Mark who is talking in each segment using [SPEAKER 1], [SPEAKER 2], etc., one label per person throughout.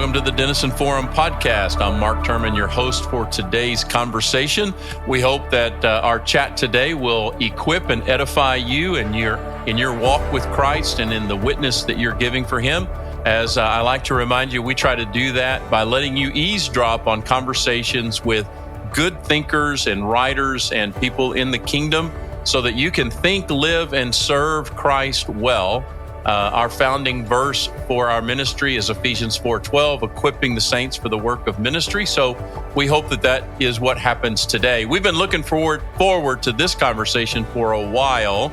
[SPEAKER 1] Welcome to the Denison Forum podcast. I'm Mark Turman, your host for today's conversation. We hope that our chat today will equip and edify you in your walk with Christ and in the witness that you're giving for Him. As I like to remind you, we try to do that by letting you eavesdrop on conversations with good thinkers and writers and people in the kingdom so that you can think, live, and serve Christ well. Our founding verse for our ministry is Ephesians 4:12, equipping the saints for the work of ministry. So we hope that is what happens today. We've been looking forward to this conversation for a while.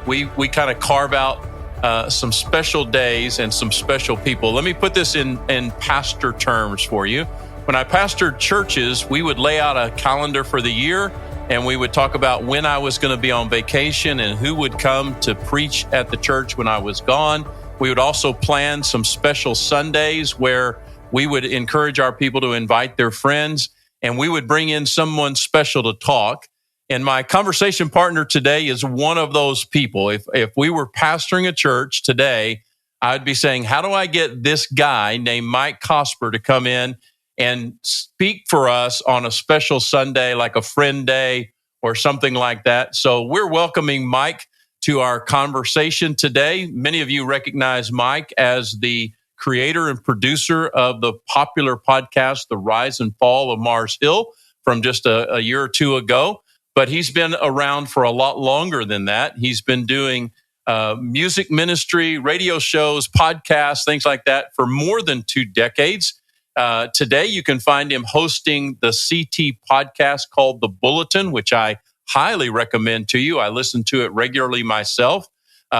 [SPEAKER 1] We kind of carve out some special days and some special people. Let me put this in pastor terms for you. When I pastored churches, we would lay out a calendar for the year, and we would talk about when I was going to be on vacation and who would come to preach at the church when I was gone. We would also plan some special Sundays where we would encourage our people to invite their friends, and we would bring in someone special to talk. And my conversation partner today is one of those people. If we were pastoring a church today, I'd be saying, how do I get this guy named Mike Cosper to come in and speak for us on a special Sunday, like a friend day or something like that? So we're welcoming Mike to our conversation today. Many of you recognize Mike as the creator and producer of the popular podcast, The Rise and Fall of Mars Hill, from just a year or two ago. But he's been around for a lot longer than that. He's been doing music ministry, radio shows, podcasts, things like that for more than 2 decades. Today, you can find him hosting the CT podcast called The Bulletin, which I highly recommend to you. I listen to it regularly myself.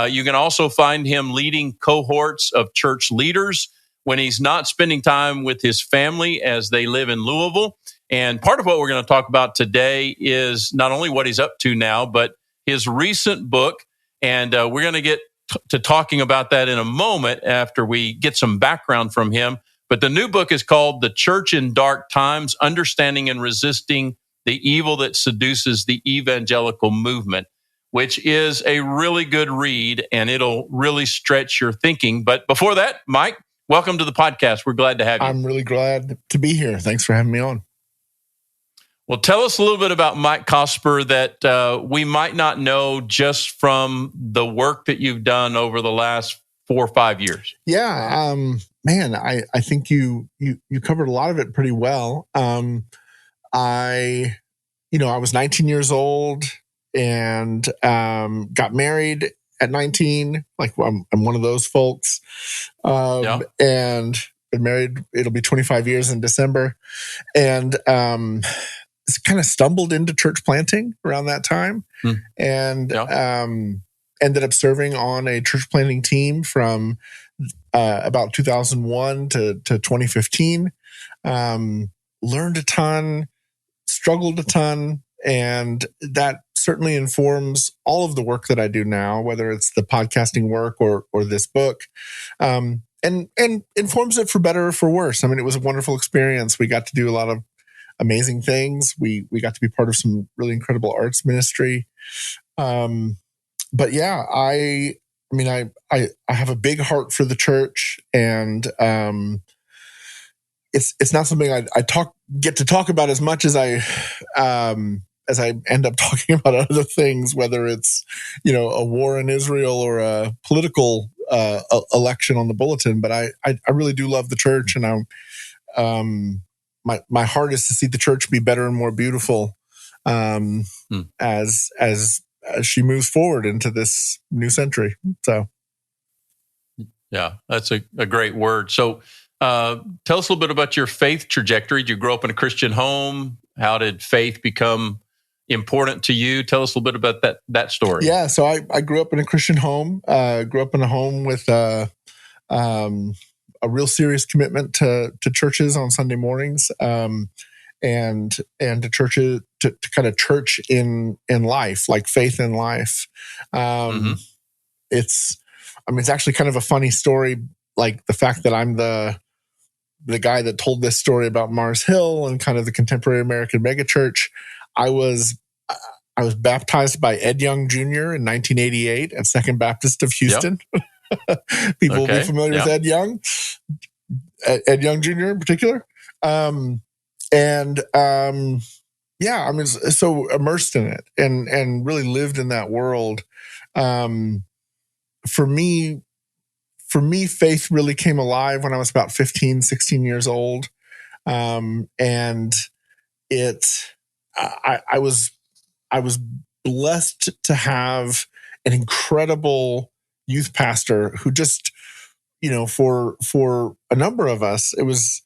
[SPEAKER 1] You can also find him leading cohorts of church leaders when he's not spending time with his family as they live in Louisville. And part of what we're going to talk about today is not only what he's up to now, but his recent book. And we're going to get to talking about that in a moment after we get some background from him. But the new book is called The Church in Dark Times, Understanding and Resisting the Evil That Seduces the Evangelical Movement, which is a really good read, and it'll really stretch your thinking. But before that, Mike, welcome to the podcast. We're glad to have you.
[SPEAKER 2] I'm really glad to be here. Thanks for having me on.
[SPEAKER 1] Well, tell us a little bit about Mike Cosper that we might not know just from the work that you've done over the last 4 or 5 years.
[SPEAKER 2] Yeah, man, I think you covered a lot of it pretty well. I was 19 years old and got married at 19. Like I'm one of those folks, and been married. It'll be 25 years in December, and kind of stumbled into church planting around that time, and ended up serving on a church planting team from about 2001 to 2015. Learned a ton, struggled a ton, and that certainly informs all of the work that I do now, whether it's the podcasting work or this book, and informs it for better or for worse. I mean, it was a wonderful experience. We got to do a lot of amazing things. We got to be part of some really incredible arts ministry. But yeah, I have a big heart for the church, and it's not something I get to talk about as much as I end up talking about other things, whether it's a war in Israel or a political election on the bulletin. But I really do love the church, and my heart is to see the church be better and more beautiful as she moves forward into this new century. So,
[SPEAKER 1] yeah, that's a great word. So, tell us a little bit about your faith trajectory. Did you grow up in a Christian home? How did faith become important to you? Tell us a little bit about that story.
[SPEAKER 2] Yeah, so I grew up in a Christian home. Grew up in a home with a real serious commitment to churches on Sunday mornings. And to churches, to kind of church in life, like faith in life. It's actually kind of a funny story, like the fact that I'm the guy that told this story about Mars Hill and kind of the contemporary American megachurch. I was baptized by Ed Young Jr. in 1988 at Second Baptist of Houston. People will be familiar with Ed Young. Ed Young Jr. in particular. Yeah, I mean, so immersed in it and really lived in that world. For me, faith really came alive when I was about 15, 16 years old. And I was blessed to have an incredible youth pastor who just, for a number of us, it was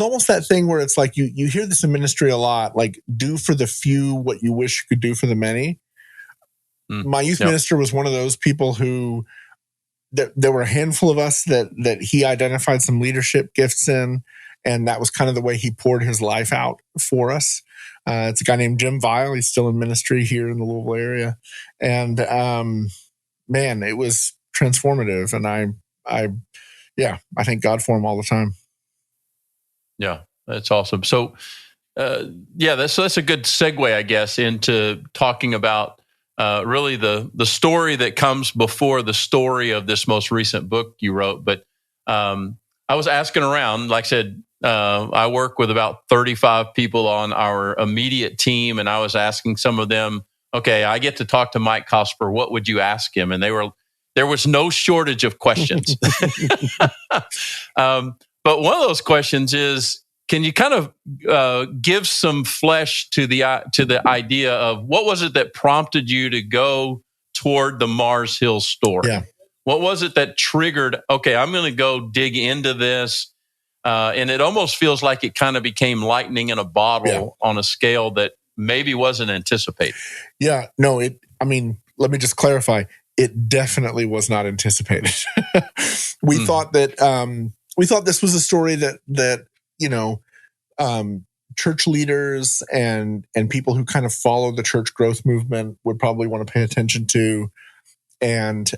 [SPEAKER 2] almost that thing where it's like you hear this in ministry a lot, like do for the few what you wish you could do for the many. My youth minister was one of those people who there were a handful of us that he identified some leadership gifts in, and that was kind of the way he poured his life out for us. It's a guy named Jim Vile. He's still in ministry here in the Louisville area. And man, it was transformative. And I thank God for him all the time.
[SPEAKER 1] Yeah, that's awesome. So, that's a good segue, I guess, into talking about really the story that comes before the story of this most recent book you wrote. But I was asking around, like I said, I work with about 35 people on our immediate team, and I was asking some of them, okay, I get to talk to Mike Cosper. What would you ask him? And there was no shortage of questions. But one of those questions is, can you kind of give some flesh to the idea of what was it that prompted you to go toward the Mars Hill story?
[SPEAKER 2] Yeah.
[SPEAKER 1] What was it that triggered, okay, I'm going to go dig into this? And it almost feels like it kind of became lightning in a bottle on a scale that maybe wasn't anticipated.
[SPEAKER 2] Yeah, no, let me just clarify. It definitely was not anticipated. We thought this was a story that church leaders and people who kind of follow the church growth movement would probably want to pay attention to, and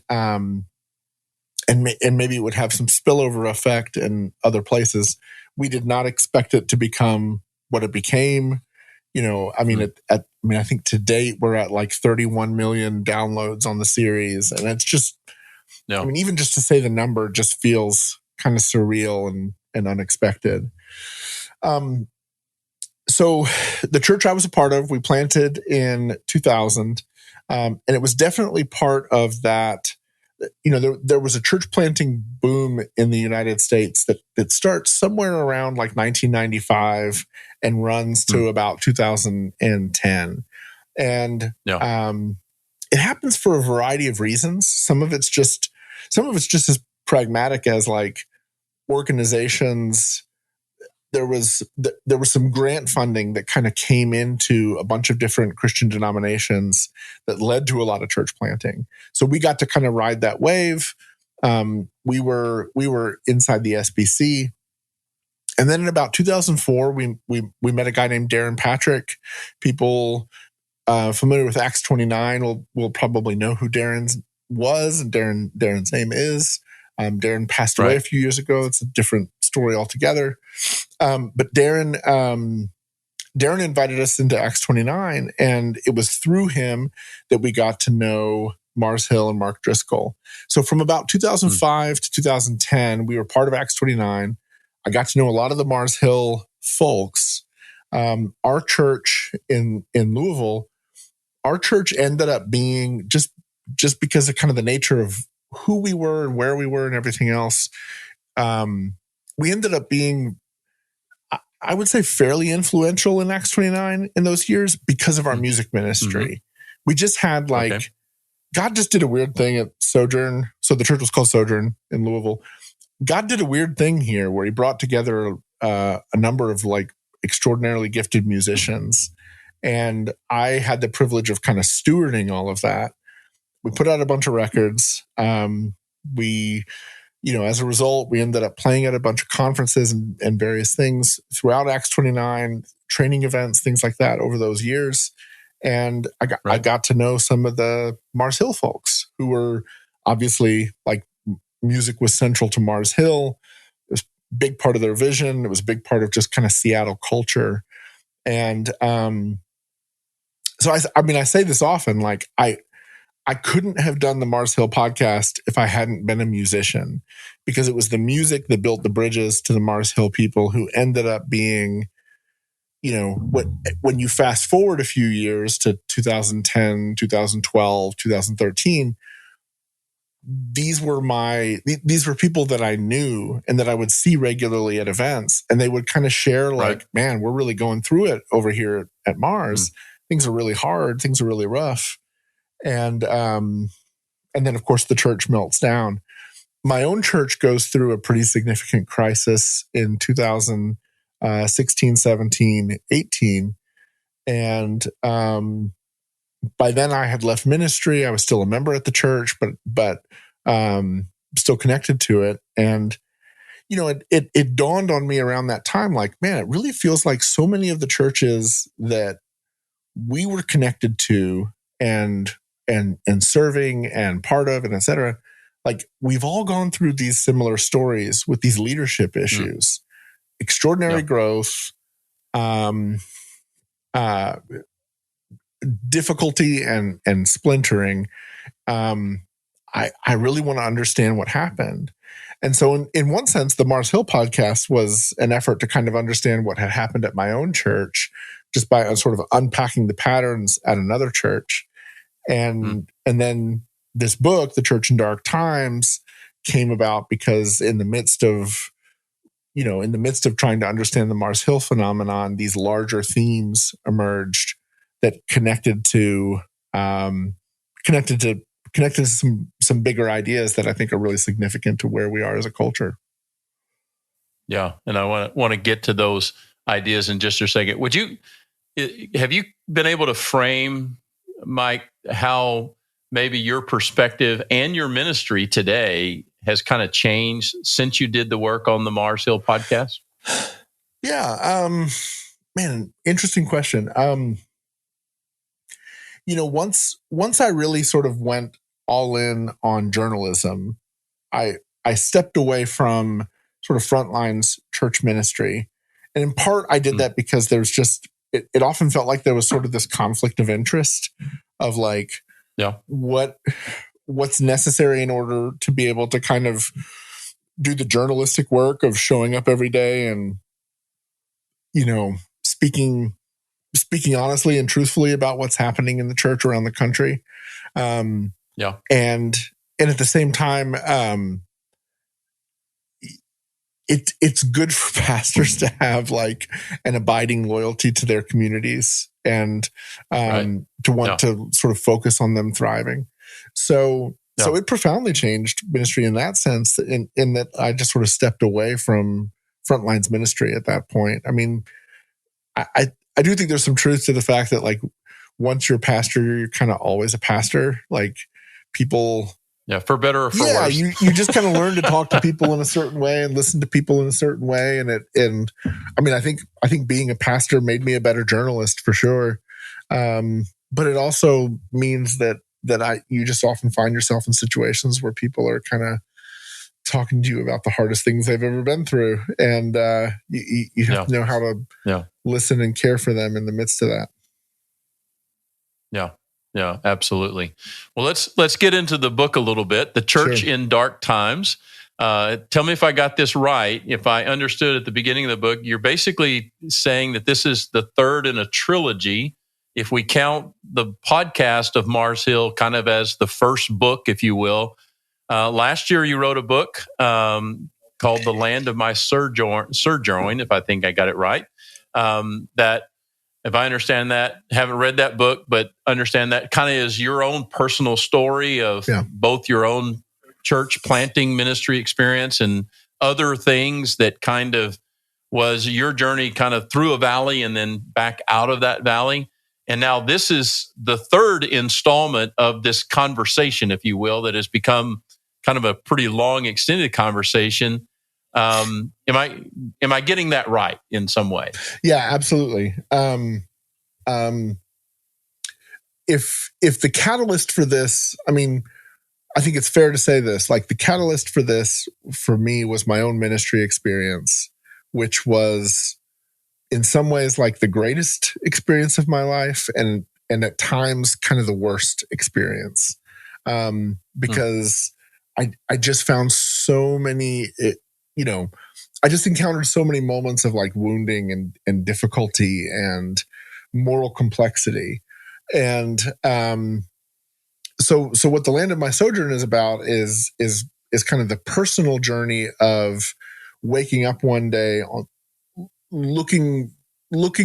[SPEAKER 2] maybe it would have some spillover effect in other places. We did not expect it to become what it became. I think to date we're at like 31 million downloads on the series, and it's just, even just to say the number just feels kind of surreal and unexpected. So the church I was a part of, we planted in 2000, and it was definitely part of that. There was a church planting boom in the United States that starts somewhere around like 1995 and runs to about 2010. And it happens for a variety of reasons. Some of it's just as pragmatic as like organizations. There was some grant funding that kind of came into a bunch of different Christian denominations that led to a lot of church planting. So we got to kind of ride that wave. We were inside the SBC, and then in about 2004, we met a guy named Darren Patrick. People familiar with Acts 29 will probably know who Darren was, and Darren's name is. Darren passed away a few years ago. It's a different story altogether. But Darren invited us into Acts 29, and it was through him that we got to know Mars Hill and Mark Driscoll. So from about 2005 to 2010, we were part of Acts 29. I got to know a lot of the Mars Hill folks. Our church in Louisville, our church ended up being just because of kind of the nature of who we were and where we were and everything else. We ended up being, I would say, fairly influential in Acts 29 in those years because of our music ministry. Mm-hmm. We just had God just did a weird thing at Sojourn. So the church was called Sojourn in Louisville. God did a weird thing here where he brought together a number of like extraordinarily gifted musicians. And I had the privilege of kind of stewarding all of that. We put out a bunch of records. As a result, we ended up playing at a bunch of conferences and various things throughout Acts 29, training events, things like that over those years. And I got to know some of the Mars Hill folks who were obviously like music was central to Mars Hill. It was a big part of their vision. It was a big part of just kind of Seattle culture. And so I say this often, like I I couldn't have done the Mars Hill podcast if I hadn't been a musician, because it was the music that built the bridges to the Mars Hill people who ended up being, when you fast forward a few years to 2010, 2012, 2013, these were people that I knew and that I would see regularly at events, and they would kind of share like, man, we're really going through it over here at Mars. Things are really hard. Things are really rough. And then of course the church melts down. My own church goes through a pretty significant crisis in 2016, 17, 18. And by then I had left ministry. I was still a member at the church, but still connected to it. And, it dawned on me around that time, like, man, it really feels like so many of the churches that we were connected to and serving and part of, and et cetera, like we've all gone through these similar stories with these leadership issues, extraordinary growth, difficulty and splintering. I really want to understand what happened. And so in one sense, the Mars Hill podcast was an effort to kind of understand what had happened at my own church, just by sort of unpacking the patterns at another church. And then this book, The Church in Dark Times, came about because in the midst of trying to understand the Mars Hill phenomenon, these larger themes emerged that connected to some bigger ideas that I think are really significant to where we are as a culture.
[SPEAKER 1] Yeah, and I want to get to those ideas in just a second. Have you been able to frame, Mike, how maybe your perspective and your ministry today has kind of changed since you did the work on the Mars Hill podcast?
[SPEAKER 2] Yeah, man, interesting question. Once I really sort of went all in on journalism, I stepped away from sort of frontlines church ministry. And in part, I did that because there's just, it often felt like there was sort of this conflict of interest of like, what's necessary in order to be able to kind of do the journalistic work of showing up every day and, speaking honestly and truthfully about what's happening in the church around the country. And at the same time, it's good for pastors to have like an abiding loyalty to their communities and to want to sort of focus on them thriving. So it profoundly changed ministry in that sense, in that I just sort of stepped away from frontlines ministry at that point. I mean, I do think there's some truth to the fact that like once you're a pastor, you're kind of always a pastor. Like people,
[SPEAKER 1] for better or for worse.
[SPEAKER 2] You just kind of learn to talk to people in a certain way and listen to people in a certain way. And I mean, I think being a pastor made me a better journalist for sure. But it also means that you just often find yourself in situations where people are kind of talking to you about the hardest things they've ever been through. And you have to know how to listen and care for them in the midst of that.
[SPEAKER 1] Yeah, absolutely. Well, let's get into the book a little bit. The Church in Dark Times. Tell me if I got this right. If I understood at the beginning of the book, you're basically saying that this is the third in a trilogy. If we count the podcast of Mars Hill kind of as the first book, if you will. Last year, you wrote a book called The Land of My Sojourn, if I think I got it right. That, if I understand that, haven't read that book, but understand that kind of is your own personal story of both your own church planting ministry experience and other things that kind of was your journey kind of through a valley and then back out of that valley. And now this is the third installment of this conversation, if you will, that has become kind of a pretty long, extended conversation. Am I getting that right in some way?
[SPEAKER 2] Yeah, absolutely. If the catalyst for this, I mean, I think it's fair to say this, like the catalyst for this for me was my own ministry experience, which was in some ways like the greatest experience of my life and at times kind of the worst experience. because I just found so many, I just encountered so many moments of like wounding and difficulty and moral complexity. And so what The Land of My Sojourn is about is kind of the personal journey of waking up one day, looking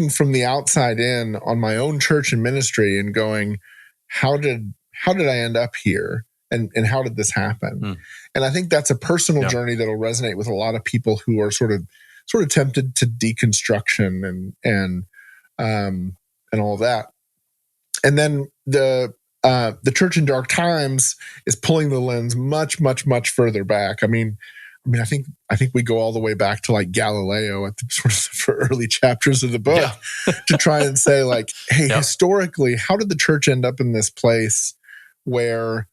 [SPEAKER 2] from the outside in on my own church and ministry and going, how did I end up here? And how did this happen? And I think that's a personal journey that'll resonate with a lot of people who are sort of tempted to deconstruction and all that. And then the Church in Dark Times is pulling the lens much, much, much further back. I mean, I think we go all the way back to like Galileo at the sort of early chapters of the book to try and say like, hey, historically, how did the church end up in this place where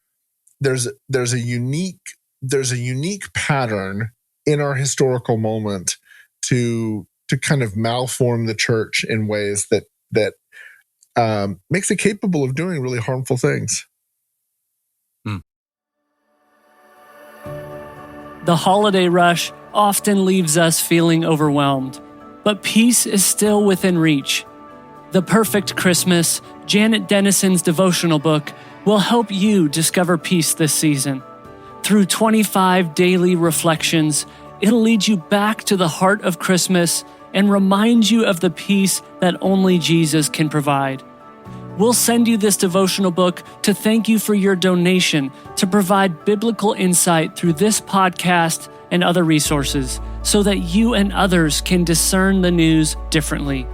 [SPEAKER 2] there's a unique pattern in our historical moment to kind of malform the church in ways that makes it capable of doing really harmful things.
[SPEAKER 3] The holiday rush often leaves us feeling overwhelmed, but peace is still within reach. The Perfect Christmas, Janet Denison's devotional book, will help you discover peace this season. Through 25 daily reflections, it'll lead you back to the heart of Christmas and remind you of the peace that only Jesus can provide. We'll send you this devotional book to thank you for your donation to provide biblical insight through this podcast and other resources so that you and others can discern the news differently.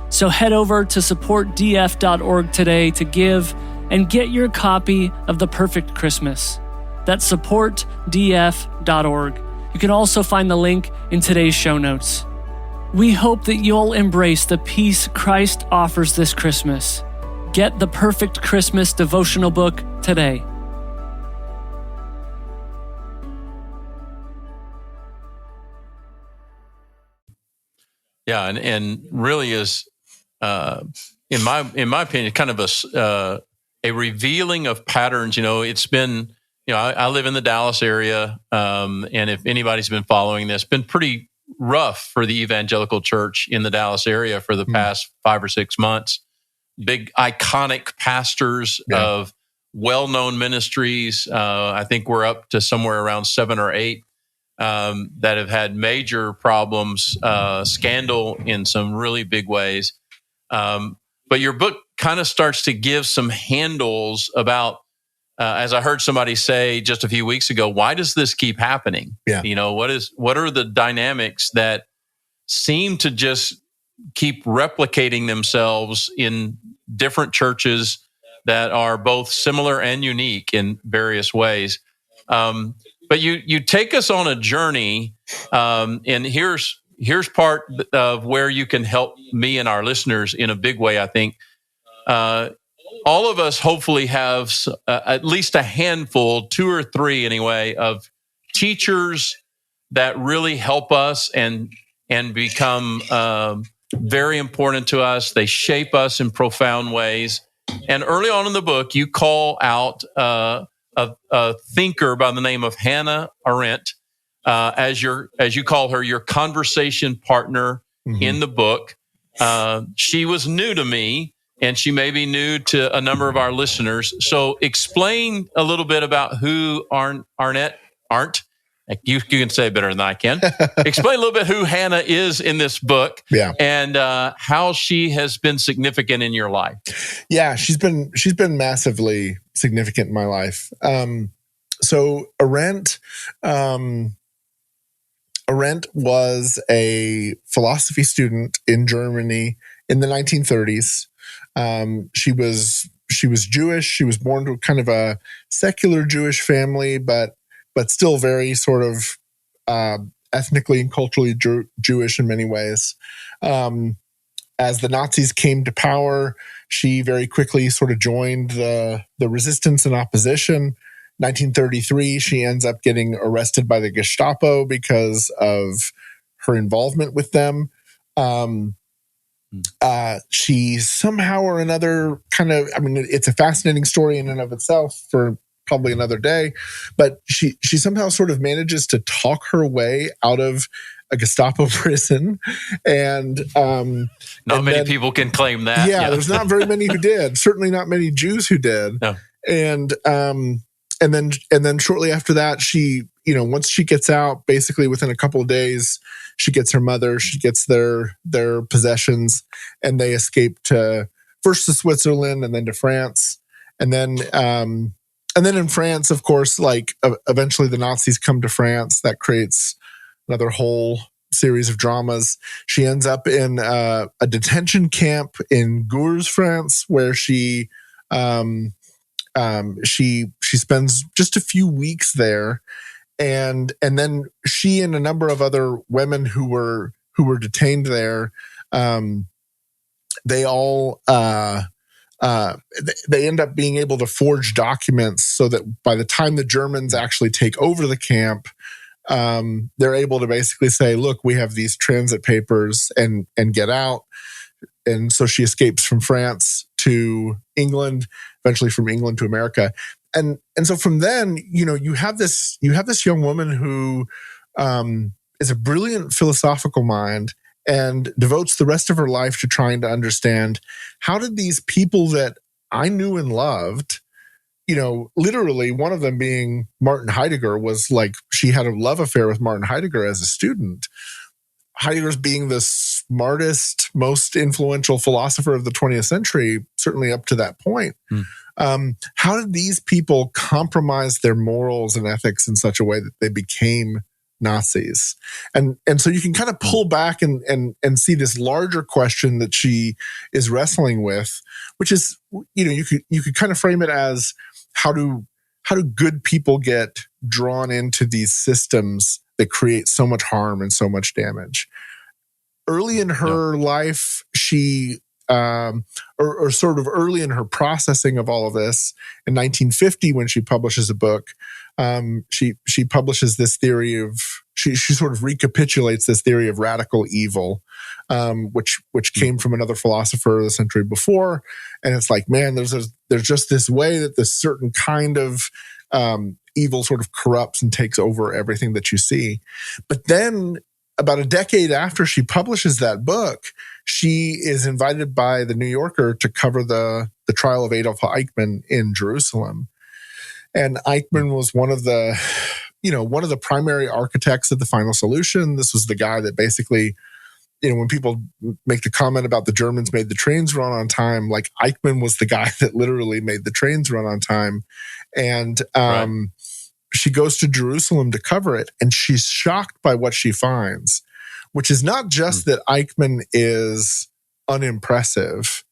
[SPEAKER 3] So head over to supportdf.org today to give and get your copy of The Perfect Christmas. That's supportdf.org. You can also find the link in today's show notes. We hope that you'll embrace the peace Christ offers this Christmas. Get The Perfect Christmas devotional book today.
[SPEAKER 1] Yeah, and really is, in my opinion, kind of a revealing of patterns. It's been, I live in the Dallas area, and if anybody's been following this, been pretty rough for the evangelical church in the Dallas area for the past 5 or 6 months. Big iconic pastors of well-known ministries. I think we're up to somewhere around 7 or 8 that have had major problems, scandal in some really big ways. But your book kind of starts to give some handles about, as I heard somebody say just a few weeks ago, why does this keep happening?
[SPEAKER 2] Yeah.
[SPEAKER 1] What are the dynamics that seem to just keep replicating themselves in different churches that are both similar and unique in various ways? But you take us on a journey, and here's part of where you can help me and our listeners in a big way, I think. All of us hopefully have at least a handful, 2 or 3 anyway, of teachers that really help us and become very important to us. They shape us in profound ways. And early on in the book, you call out a thinker by the name of Hannah Arendt, as you call her, your conversation partner in the book. She was new to me, and she may be new to a number of our listeners. So explain a little bit about who Arendt. You can say it better than I can. Explain a little bit who Hannah is in this book, and how she has been significant in your life.
[SPEAKER 2] Yeah, she's been massively significant in my life. So Arendt was a philosophy student in Germany in the 1930s. She was Jewish. She was born to kind of a secular Jewish family, but still very sort of ethnically and culturally Jewish in many ways. As the Nazis came to power, she very quickly sort of joined the resistance and opposition. 1933, she ends up getting arrested by the Gestapo because of her involvement with them. She somehow or another it's a fascinating story in and of itself for probably another day. But she somehow sort of manages to talk her way out of a Gestapo prison, and
[SPEAKER 1] not many people can claim that.
[SPEAKER 2] Yeah, there's not very many who did. Certainly not many Jews who did.
[SPEAKER 1] No.
[SPEAKER 2] And then shortly after that, she, once she gets out, basically within a couple of days, she gets her mother, she gets their possessions, and they escape first to Switzerland and then to France, and then in France, of course, eventually the Nazis come to France. That creates another whole series of dramas. She ends up in a detention camp in Gurs, France, where she spends just a few weeks there, and then she and a number of other women who were detained there, they all they end up being able to forge documents so that by the time the Germans actually take over the camp, they're able to basically say, look, we have these transit papers and get out. And so she escapes from France to England, eventually from England to America. And so from then, you have this young woman who is a brilliant philosophical mind and devotes the rest of her life to trying to understand, how did these people that I knew and loved, literally one of them being Martin Heidegger, was like, she had a love affair with Martin Heidegger as a student. Heidegger's being the smartest, most influential philosopher of the 20th century, certainly up to that point. How did these people compromise their morals and ethics in such a way that they became Nazis? And so you can kind of pull back and see this larger question that she is wrestling with, which is, you could kind of frame it as, how do good people get drawn into these systems that create so much harm and so much damage? Early in her life, she or sort of early in her processing of all of this, in 1950, when she publishes a book, she publishes this theory of, she sort of recapitulates this theory of radical evil, which came from another philosopher the century before. And it's like, man, there's just this way that this certain kind of evil sort of corrupts and takes over everything that you see. But then about a decade after she publishes that book, she is invited by the New Yorker to cover the trial of Adolf Eichmann in Jerusalem. And Eichmann was one of the primary architects of the final solution. This was the guy that basically, when people make the comment about the Germans made the trains run on time, like, Eichmann was the guy that literally made the trains run on time. And she goes to Jerusalem to cover it, and she's shocked by what she finds, which is not just that Eichmann is unimpressive,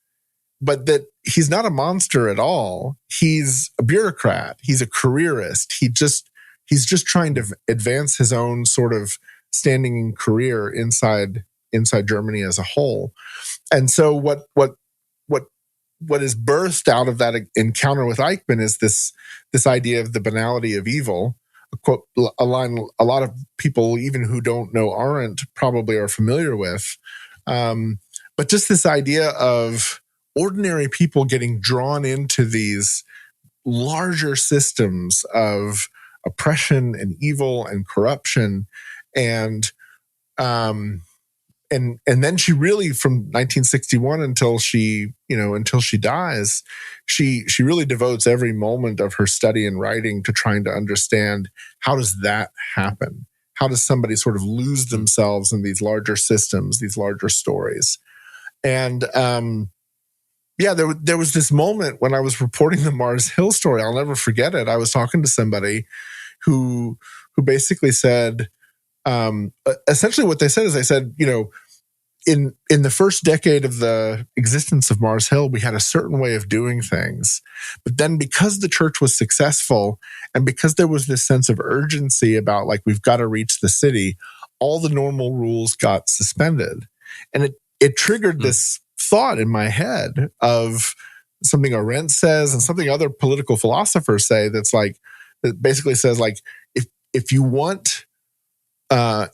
[SPEAKER 2] but that he's not a monster at all. He's a bureaucrat. He's a careerist. He's just trying to advance his own sort of standing career inside Germany as a whole. And so what is birthed out of that encounter with Eichmann is this idea of the banality of evil, a line a lot of people, even who don't know Arendt, probably are familiar with. But just this idea of ordinary people getting drawn into these larger systems of oppression and evil and corruption, and then she really, from 1961 until she dies, she really devotes every moment of her study and writing to trying to understand, how does that happen? How does somebody sort of lose themselves in these larger systems, these larger stories? And there was this moment when I was reporting the Mars Hill story. I'll never forget it. I was talking to somebody who basically said, essentially what they said is, they said, in the first decade of the existence of Mars Hill, we had a certain way of doing things. But then, because the church was successful, and because there was this sense of urgency about, like, we've got to reach the city, all the normal rules got suspended. And it triggered this thought in my head of something Arendt says and something other political philosophers say, that basically says, like, if you want to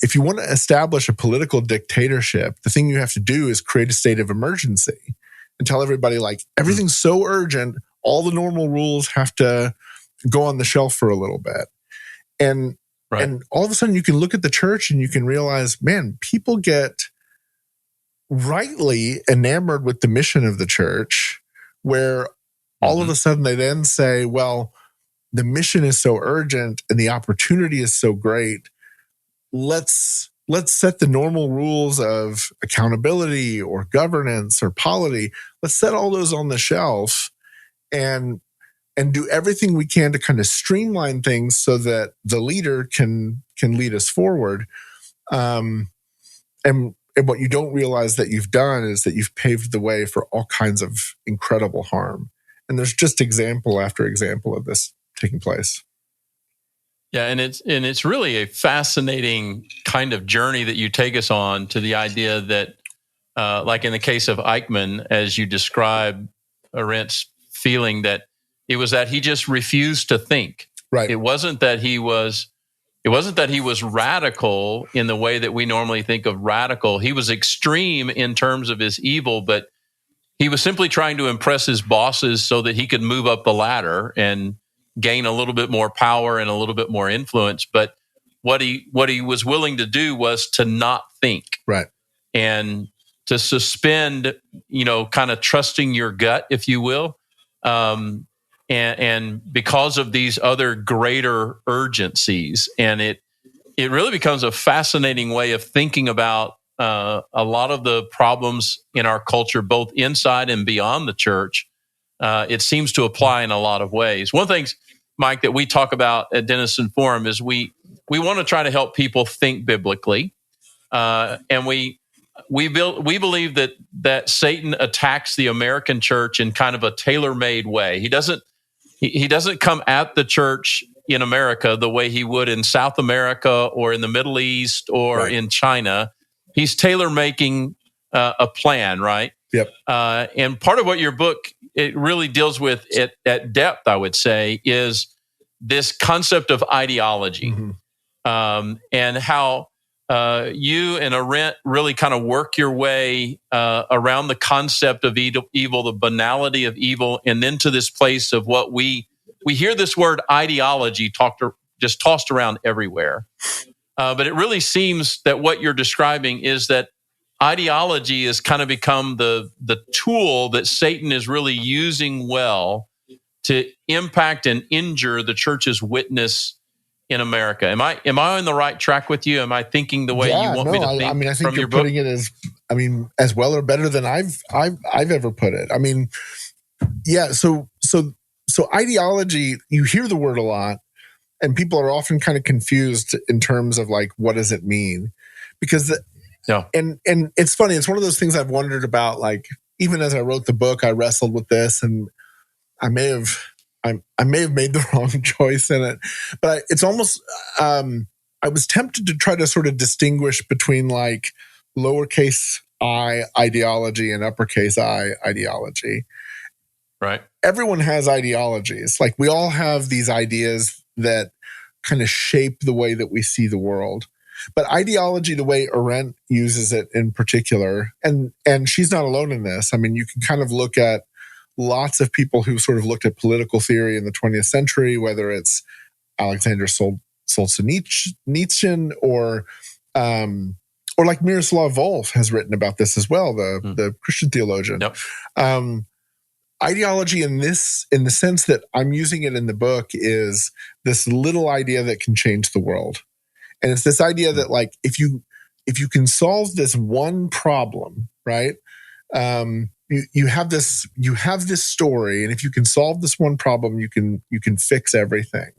[SPEAKER 2] establish a political dictatorship, the thing you have to do is create a state of emergency and tell everybody, like, everything's so urgent, all the normal rules have to go on the shelf for a little bit. And
[SPEAKER 1] Right.
[SPEAKER 2] and all of a sudden you can look at the church and you can realize, man, people get rightly enamored with the mission of the church, where all of a sudden they then say, well, the mission is so urgent and the opportunity is so great. Let's set the normal rules of accountability or governance or polity. Let's set all those on the shelf and do everything we can to kind of streamline things so that the leader can lead us forward. And what you don't realize that you've done is that you've paved the way for all kinds of incredible harm. And there's just example after example of this taking place.
[SPEAKER 1] Yeah, and it's really a fascinating kind of journey that you take us on to the idea that, like in the case of Eichmann, as you describe Arendt's feeling that it was that he just refused to think.
[SPEAKER 2] Right.
[SPEAKER 1] It wasn't that he was radical in the way that we normally think of radical. He was extreme in terms of his evil, but he was simply trying to impress his bosses so that he could move up the ladder and gain a little bit more power and a little bit more influence. But what he was willing to do was to not think.
[SPEAKER 2] Right.
[SPEAKER 1] And to suspend, kind of trusting your gut, if you will. And because of these other greater urgencies, and it really becomes a fascinating way of thinking about a lot of the problems in our culture, both inside and beyond the church. It seems to apply in a lot of ways. One of the things, Mike, that we talk about at Denison Forum is we want to try to help people think biblically, and we believe that Satan attacks the American church in kind of a tailor-made way. He doesn't come at the church in America the way he would in South America or in the Middle East or in China. He's tailor-making a plan, right?
[SPEAKER 2] Yep.
[SPEAKER 1] And part of what your book it really deals with at depth, I would say, is this concept of ideology, and how you and Arendt really kind of work your way around the concept of evil, the banality of evil, and then to this place of what we hear this word ideology just tossed around everywhere. But it really seems that what you're describing is that ideology has kind of become the tool that Satan is really using well to impact and injure the church's witness in America. Am I on the right track with you? Am I thinking the way you want me to think?
[SPEAKER 2] I mean, I think you're putting it as well or better than I've ever put it. I mean, yeah. So ideology, you hear the word a lot, and people are often kind of confused in terms of like, what does it mean? Because and it's funny. It's one of those things I've wondered about. Like, even as I wrote the book, I wrestled with this, and I may have made the wrong choice in it, but it's almost, I was tempted to try to sort of distinguish between like lowercase I ideology and uppercase I ideology.
[SPEAKER 1] Right.
[SPEAKER 2] Everyone has ideologies. Like, we all have these ideas that kind of shape the way that we see the world. But ideology, the way Arendt uses it in particular, and she's not alone in this. I mean, you can kind of look at lots of people who sort of looked at political theory in the 20th century, whether it's Alexander Solzhenitsyn or like Miroslav Volf has written about this as well, the Christian theologian.
[SPEAKER 1] Yep.
[SPEAKER 2] Ideology in the sense that I'm using it in the book is this little idea that can change the world. And it's this idea that, like, if you can solve this one problem, right? You have this story, and if you can solve this one problem, you can fix everything.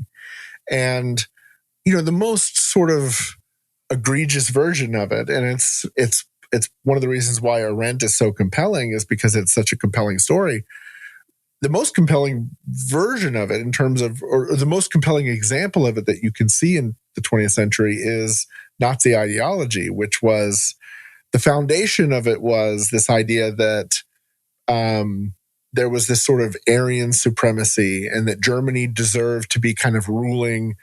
[SPEAKER 2] And the most sort of egregious version of it, and it's one of the reasons why Arendt is so compelling, is because it's such a compelling story. The most compelling version of it, in terms of, or the most compelling example of it that you can see in the 20th century, is Nazi ideology, which was the foundation of it was this idea that there was this sort of Aryan supremacy, and that Germany deserved to be kind of ruling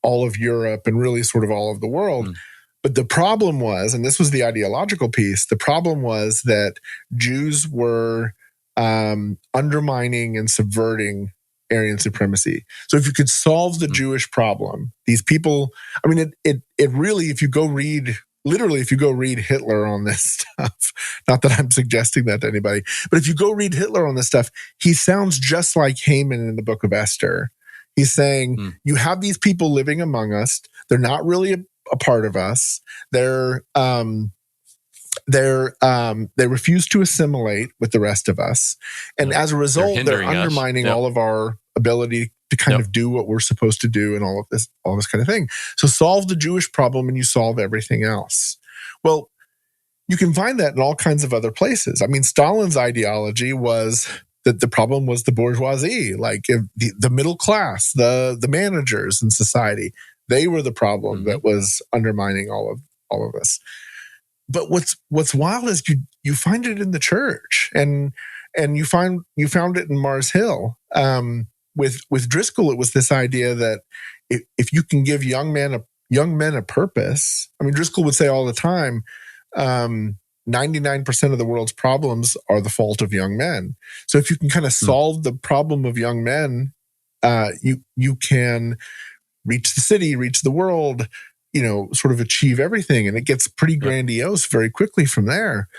[SPEAKER 2] all of Europe and really sort of all of the world. But the problem was, and this was the ideological piece, the problem was that Jews were undermining and subverting Aryan supremacy. So if you could solve the Jewish problem, these people, I mean, it really, if you go read Hitler on this stuff, not that I'm suggesting that to anybody, but if you go read Hitler on this stuff, he sounds just like Haman in the book of Esther. He's saying, you have these people living among us. They're not really a part of us. They refuse to assimilate with the rest of us. And as a result, they're undermining all of our ability to kind of do what we're supposed to do and all of this kind of thing. So solve the Jewish problem and you solve everything else. Well, you can find that in all kinds of other places. I mean, Stalin's ideology was that the problem was the bourgeoisie, like the middle class, the managers in society. They were the problem that was undermining all of us. But what's wild is you find it in the church, and you found it in Mars Hill. With Driscoll, it was this idea that if you can give young men a purpose. I mean, Driscoll would say all the time, 99% of the world's problems are the fault of young men. So if you can kind of solve the problem of young men, you can reach the city, reach the world, sort of achieve everything. And it gets pretty grandiose very quickly from there.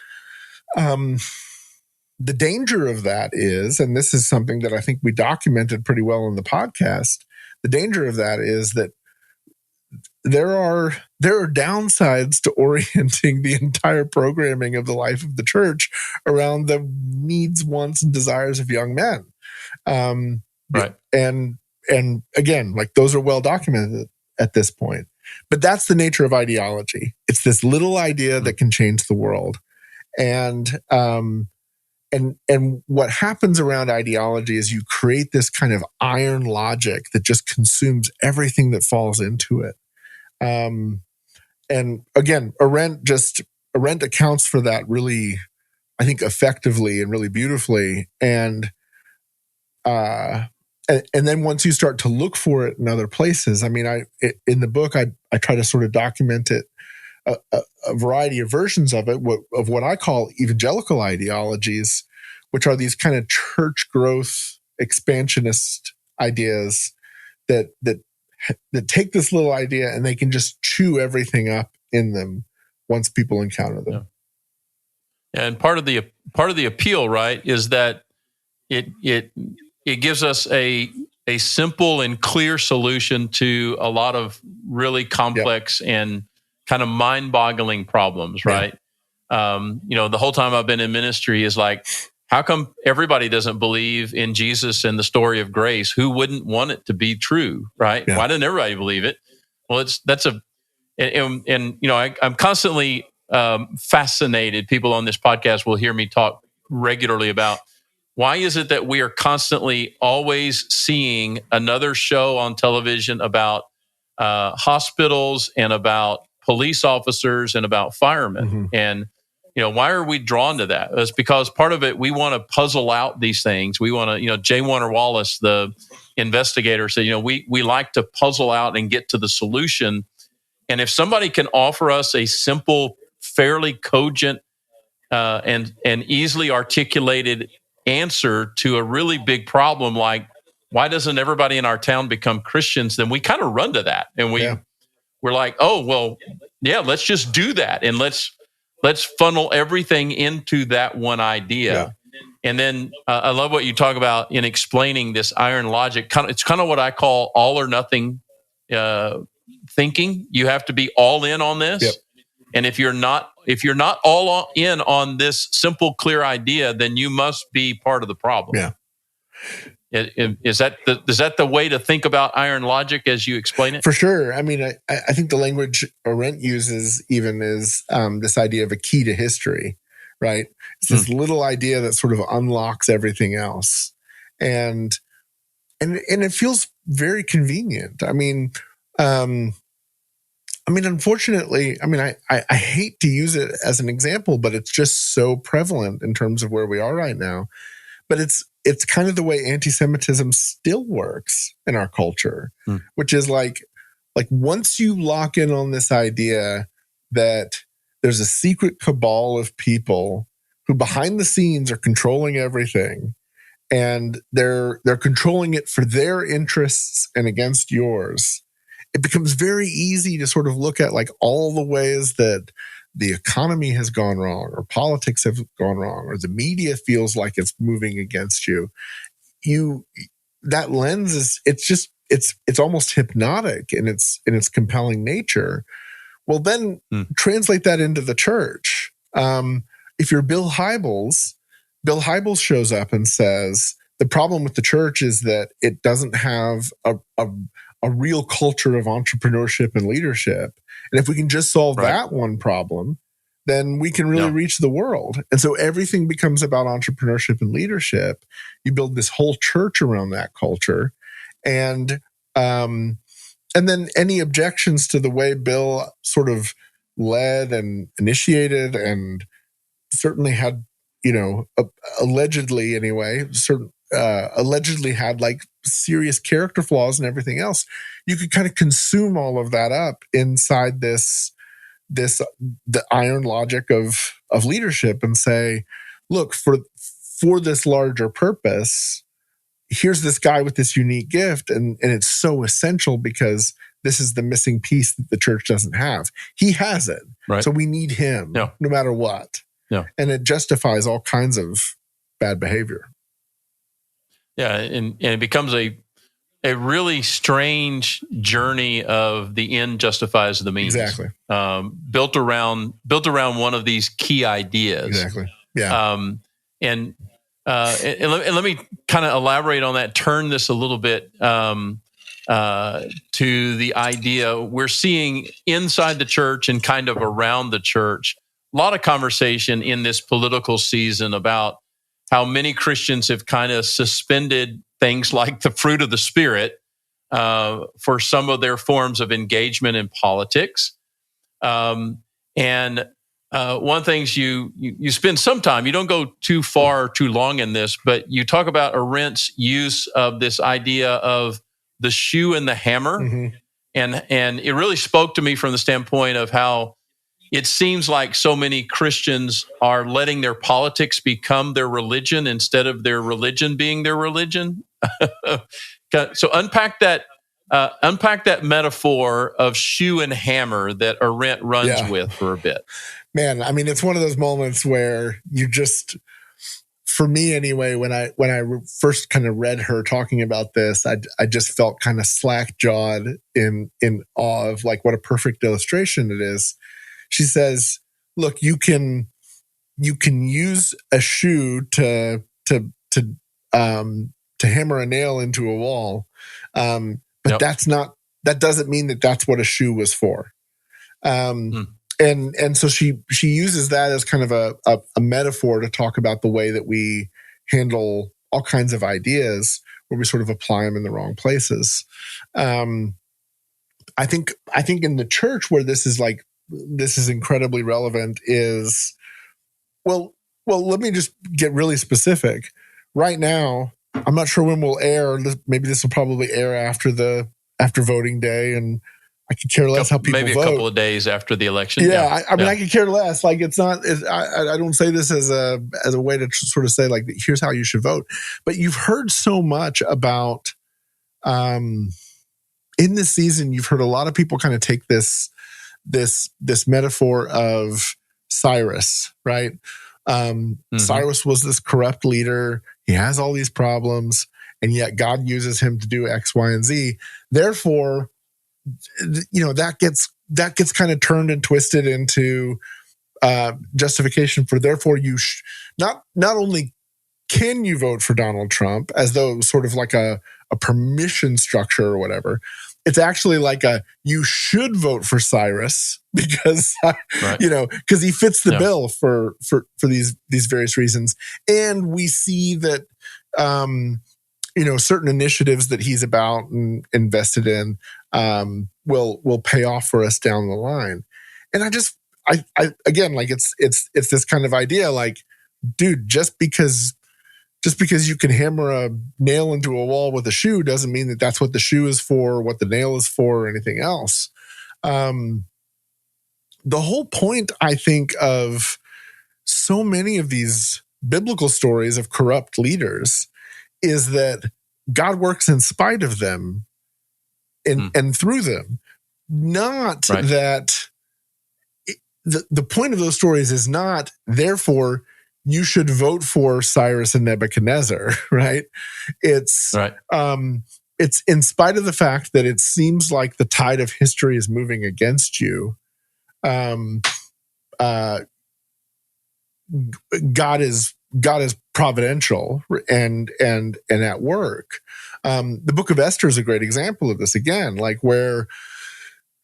[SPEAKER 2] The danger of that is, and this is something that I think we documented pretty well in the podcast, the danger of that is that there are downsides to orienting the entire programming of the life of the church around the needs, wants, and desires of young men.
[SPEAKER 1] Right.
[SPEAKER 2] And again, like those are well documented at this point. But that's the nature of ideology. It's this little idea that can change the world. And what happens around ideology is you create this kind of iron logic that just consumes everything that falls into it. And again, Arendt accounts for that really, I think, effectively and really beautifully. And then once you start to look for it in other places, I mean, in the book, I try to sort of document it, a variety of versions of it, of what I call evangelical ideologies, which are these kind of church growth expansionist ideas that take this little idea and they can just chew everything up in them once people encounter them.
[SPEAKER 1] Yeah. And part of the appeal, right, is that it gives us a simple and clear solution to a lot of really complex and kind of mind-boggling problems, right? The whole time I've been in ministry is like, how come everybody doesn't believe in Jesus and the story of grace? Who wouldn't want it to be true, right? Yeah. Why doesn't everybody believe it? Well, I'm constantly fascinated. People on this podcast will hear me talk regularly about why is it that we are constantly always seeing another show on television about hospitals and about police officers and about firemen? And why are we drawn to that? It's because part of it, we want to puzzle out these things. We want to, J. Warner Wallace, the investigator, said, we like to puzzle out and get to the solution. And if somebody can offer us a simple, fairly cogent, and easily articulated answer to a really big problem, like why doesn't everybody in our town become Christians, then we kind of run to that. And we're like, oh, well, yeah, let's just do that. And let's funnel everything into that one idea. Yeah. And then I love what you talk about in explaining this iron logic. It's kind of what I call all or nothing thinking. You have to be all in on this. Yep. And if you're not all in on this simple, clear idea, then you must be part of the problem.
[SPEAKER 2] Yeah.
[SPEAKER 1] Is that the way to think about iron logic as you explain it?
[SPEAKER 2] For sure. I mean, I think the language Arendt uses even is this idea of a key to history, right? It's this little idea that sort of unlocks everything else, and it feels very convenient. I mean, unfortunately, I hate to use it as an example, but it's just so prevalent in terms of where we are right now. But it's kind of the way anti-Semitism still works in our culture, which is like once you lock in on this idea that there's a secret cabal of people who behind the scenes are controlling everything, and they're controlling it for their interests and against yours, it becomes very easy to sort of look at like all the ways that the economy has gone wrong, or politics have gone wrong, or the media feels like it's moving against you. That lens is, it's almost hypnotic in its compelling nature. Well, then translate that into the church. If you're Bill Hybels shows up and says, the problem with the church is that it doesn't have a real culture of entrepreneurship and leadership. And if we can just solve that one problem, then we can really reach the world. And so everything becomes about entrepreneurship and leadership. You build this whole church around that culture. And then any objections to the way Bill sort of led and initiated, and certainly had, allegedly anyway, allegedly had like serious character flaws and everything else. You could kind of consume all of that up inside the iron logic of leadership and say, look, for this larger purpose, here's this guy with this unique gift, and it's so essential because this is the missing piece that the church doesn't have. He has it. Right. So we need him no matter what. Yeah. And it justifies all kinds of bad behavior.
[SPEAKER 1] Yeah, and it becomes a really strange journey of the end justifies the means.
[SPEAKER 2] Exactly.
[SPEAKER 1] Built around one of these key ideas.
[SPEAKER 2] Exactly. Yeah.
[SPEAKER 1] And let me kind of elaborate on that. Turn this a little bit to the idea we're seeing inside the church and kind of around the church. A lot of conversation in this political season about how many Christians have kind of suspended things like the fruit of the Spirit for some of their forms of engagement in politics. And one of the things you spend some time, you don't go too far or too long in this, but you talk about Arendt's use of this idea of the shoe and the hammer. Mm-hmm. And it really spoke to me from the standpoint of how it seems like so many Christians are letting their politics become their religion instead of their religion being their religion. So unpack that metaphor of shoe and hammer that Arendt runs with for a bit.
[SPEAKER 2] Man, I mean, it's one of those moments where you just, for me anyway, when I first kind of read her talking about this, I just felt kind of slack-jawed in awe of like what a perfect illustration it is. She says, "Look, you can use a shoe to hammer a nail into a wall, but that doesn't mean that that's what a shoe was for." And so she uses that as kind of a metaphor to talk about the way that we handle all kinds of ideas where we sort of apply them in the wrong places. I think in the church where this is incredibly relevant is, well, let me just get really specific. Right now, I'm not sure when we'll air. Maybe this will probably air after voting day, and I could care less how people vote.
[SPEAKER 1] Maybe a couple of days after the election.
[SPEAKER 2] Yeah, I mean, I could care less. Like, it's not. I don't say this as a way to sort of say like, here's how you should vote. But you've heard so much about, in this season, you've heard a lot of people kind of take this metaphor of Cyrus, right? Cyrus was this corrupt leader. He has all these problems, and yet God uses him to do X, Y, and Z. Therefore, that gets kind of turned and twisted into justification for. Therefore, you not only can you vote for Donald Trump as though it was sort of like a permission structure or whatever. It's actually like you should vote for Cyrus because because he fits the bill for these various reasons, and we see that certain initiatives that he's about and invested in will pay off for us down the line. And I again, like it's this kind of idea, like, dude, just because you can hammer a nail into a wall with a shoe doesn't mean that that's what the shoe is for, what the nail is for, or anything else. The whole point, I think, of so many of these biblical stories of corrupt leaders is that God works in spite of them and through them. Not that the point of those stories is not, therefore, you should vote for Cyrus and Nebuchadnezzar, right? It's in spite of the fact that it seems like the tide of history is moving against you. God is providential and at work. The book of Esther is a great example of this again, like where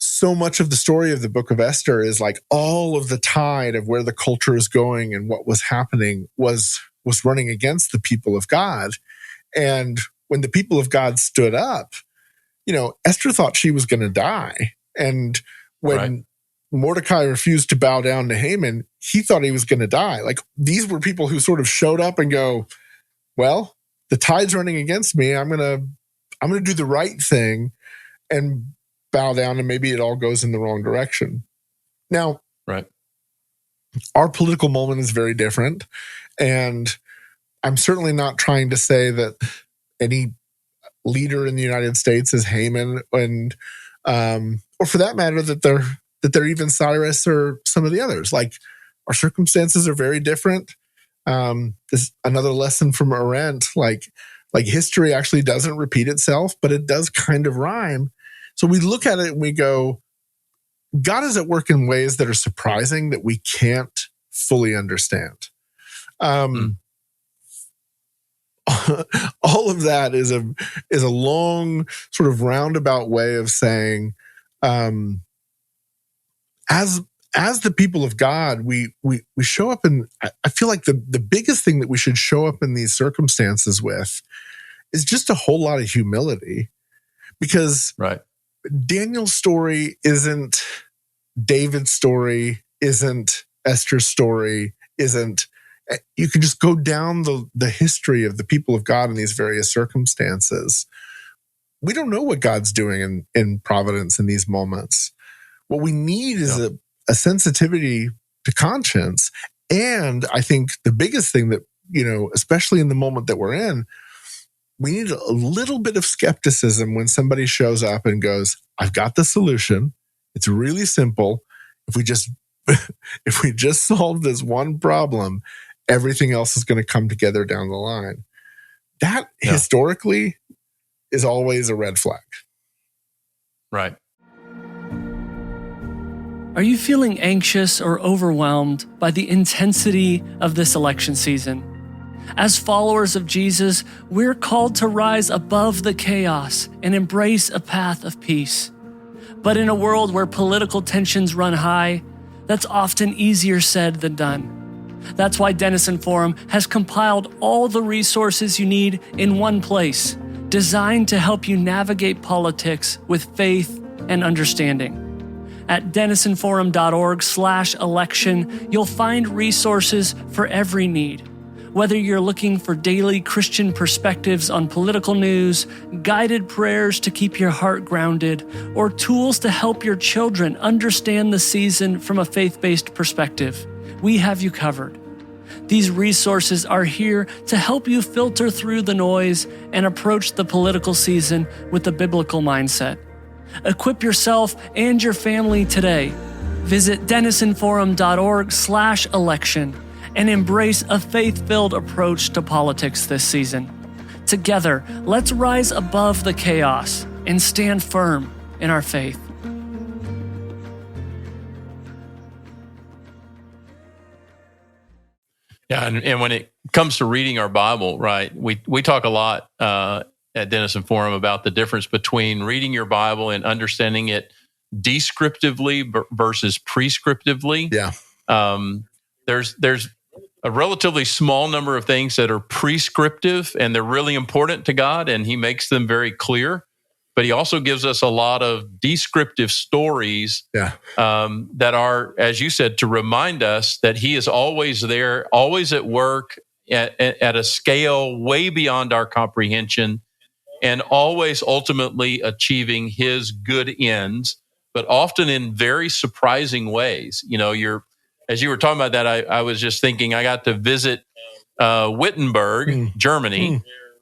[SPEAKER 2] so much of the story of the book of Esther is like all of the tide of where the culture is going and what was happening was running against the people of God. And when the people of God stood up, Esther thought she was going to die. And when Mordecai refused to bow down to Haman, he thought he was going to die. Like, these were people who sort of showed up and go, well, the tide's running against me. I'm going to do the right thing and bow down, and maybe it all goes in the wrong direction. Now, our political moment is very different. And I'm certainly not trying to say that any leader in the United States is Haman, and or for that matter, that they're even Cyrus or some of the others. Like, our circumstances are very different. This is another lesson from Arendt. Like history actually doesn't repeat itself, but it does kind of rhyme. So we look at it and we go, God is at work in ways that are surprising, that we can't fully understand. All of that is a long sort of roundabout way of saying, as the people of God, we show up, and I feel like the biggest thing that we should show up in these circumstances with is just a whole lot of humility, because Daniel's story isn't David's story, isn't Esther's story, isn't. You can just go down the history of the people of God in these various circumstances. We don't know what God's doing in Providence in these moments. What we need is a sensitivity to conscience. And I think the biggest thing that, especially in the moment that we're in, we need a little bit of skepticism when somebody shows up and goes, I've got the solution. It's really simple. If we just solve this one problem, everything else is going to come together down the line. That historically is always a red flag.
[SPEAKER 1] Right.
[SPEAKER 3] Are you feeling anxious or overwhelmed by the intensity of this election season? As followers of Jesus, we're called to rise above the chaos and embrace a path of peace. But in a world where political tensions run high, that's often easier said than done. That's why Denison Forum has compiled all the resources you need in one place, designed to help you navigate politics with faith and understanding. At denisonforum.org/election, you'll find resources for every need. Whether you're looking for daily Christian perspectives on political news, guided prayers to keep your heart grounded, or tools to help your children understand the season from a faith-based perspective, we have you covered. These resources are here to help you filter through the noise and approach the political season with a biblical mindset. Equip yourself and your family today. Visit denisonforum.org/election and embrace a faith-filled approach to politics this season. Together, let's rise above the chaos and stand firm in our faith.
[SPEAKER 1] Yeah, and when it comes to reading our Bible, right, we talk a lot at Denison Forum about the difference between reading your Bible and understanding it descriptively versus prescriptively.
[SPEAKER 2] Yeah.
[SPEAKER 1] There's a relatively small number of things that are prescriptive, and they're really important to God, and He makes them very clear. But He also gives us a lot of descriptive stories that are, as you said, to remind us that He is always there, always at work at a scale way beyond our comprehension, and always ultimately achieving His good ends, but often in very surprising ways. As you were talking about that, I was just thinking I got to visit Wittenberg, Germany,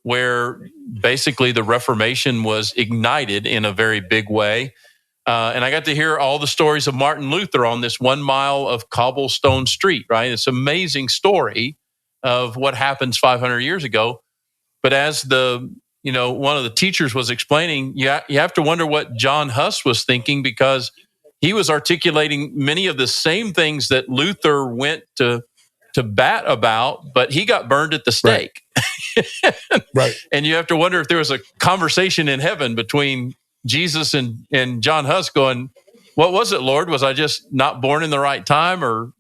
[SPEAKER 1] where basically the Reformation was ignited in a very big way. And I got to hear all the stories of Martin Luther on this 1 mile of cobblestone street, right? It's an amazing story of what happens 500 years ago. But as one of the teachers was explaining, you have to wonder what John Huss was thinking, because he was articulating many of the same things that Luther went to bat about, but he got burned at the stake.
[SPEAKER 2] Right.
[SPEAKER 1] And you have to wonder if there was a conversation in heaven between Jesus and John Huss going, what was it, Lord? Was I just not born in the right time? Or,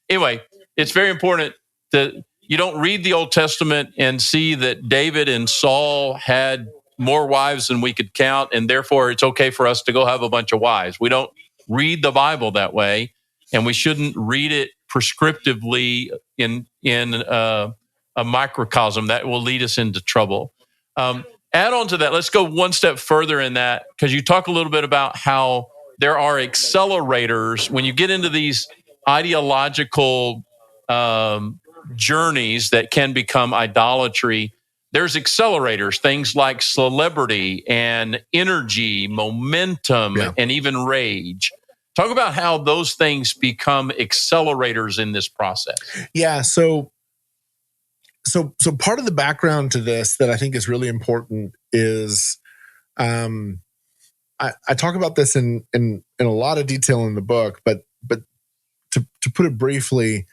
[SPEAKER 1] anyway, it's very important that you don't read the Old Testament and see that David and Saul had more wives than we could count, and therefore it's okay for us to go have a bunch of wives. We don't read the Bible that way, and we shouldn't read it prescriptively in a microcosm. That will lead us into trouble. Add on to that, let's go one step further in that, because you talk a little bit about how there are accelerators when you get into these ideological journeys that can become idolatry. There's accelerators, things like celebrity and energy, momentum, and even rage. Talk about how those things become accelerators in this process.
[SPEAKER 2] Yeah. So part of the background to this that I think is really important is, I talk about this in a lot of detail in the book, but to put it briefly,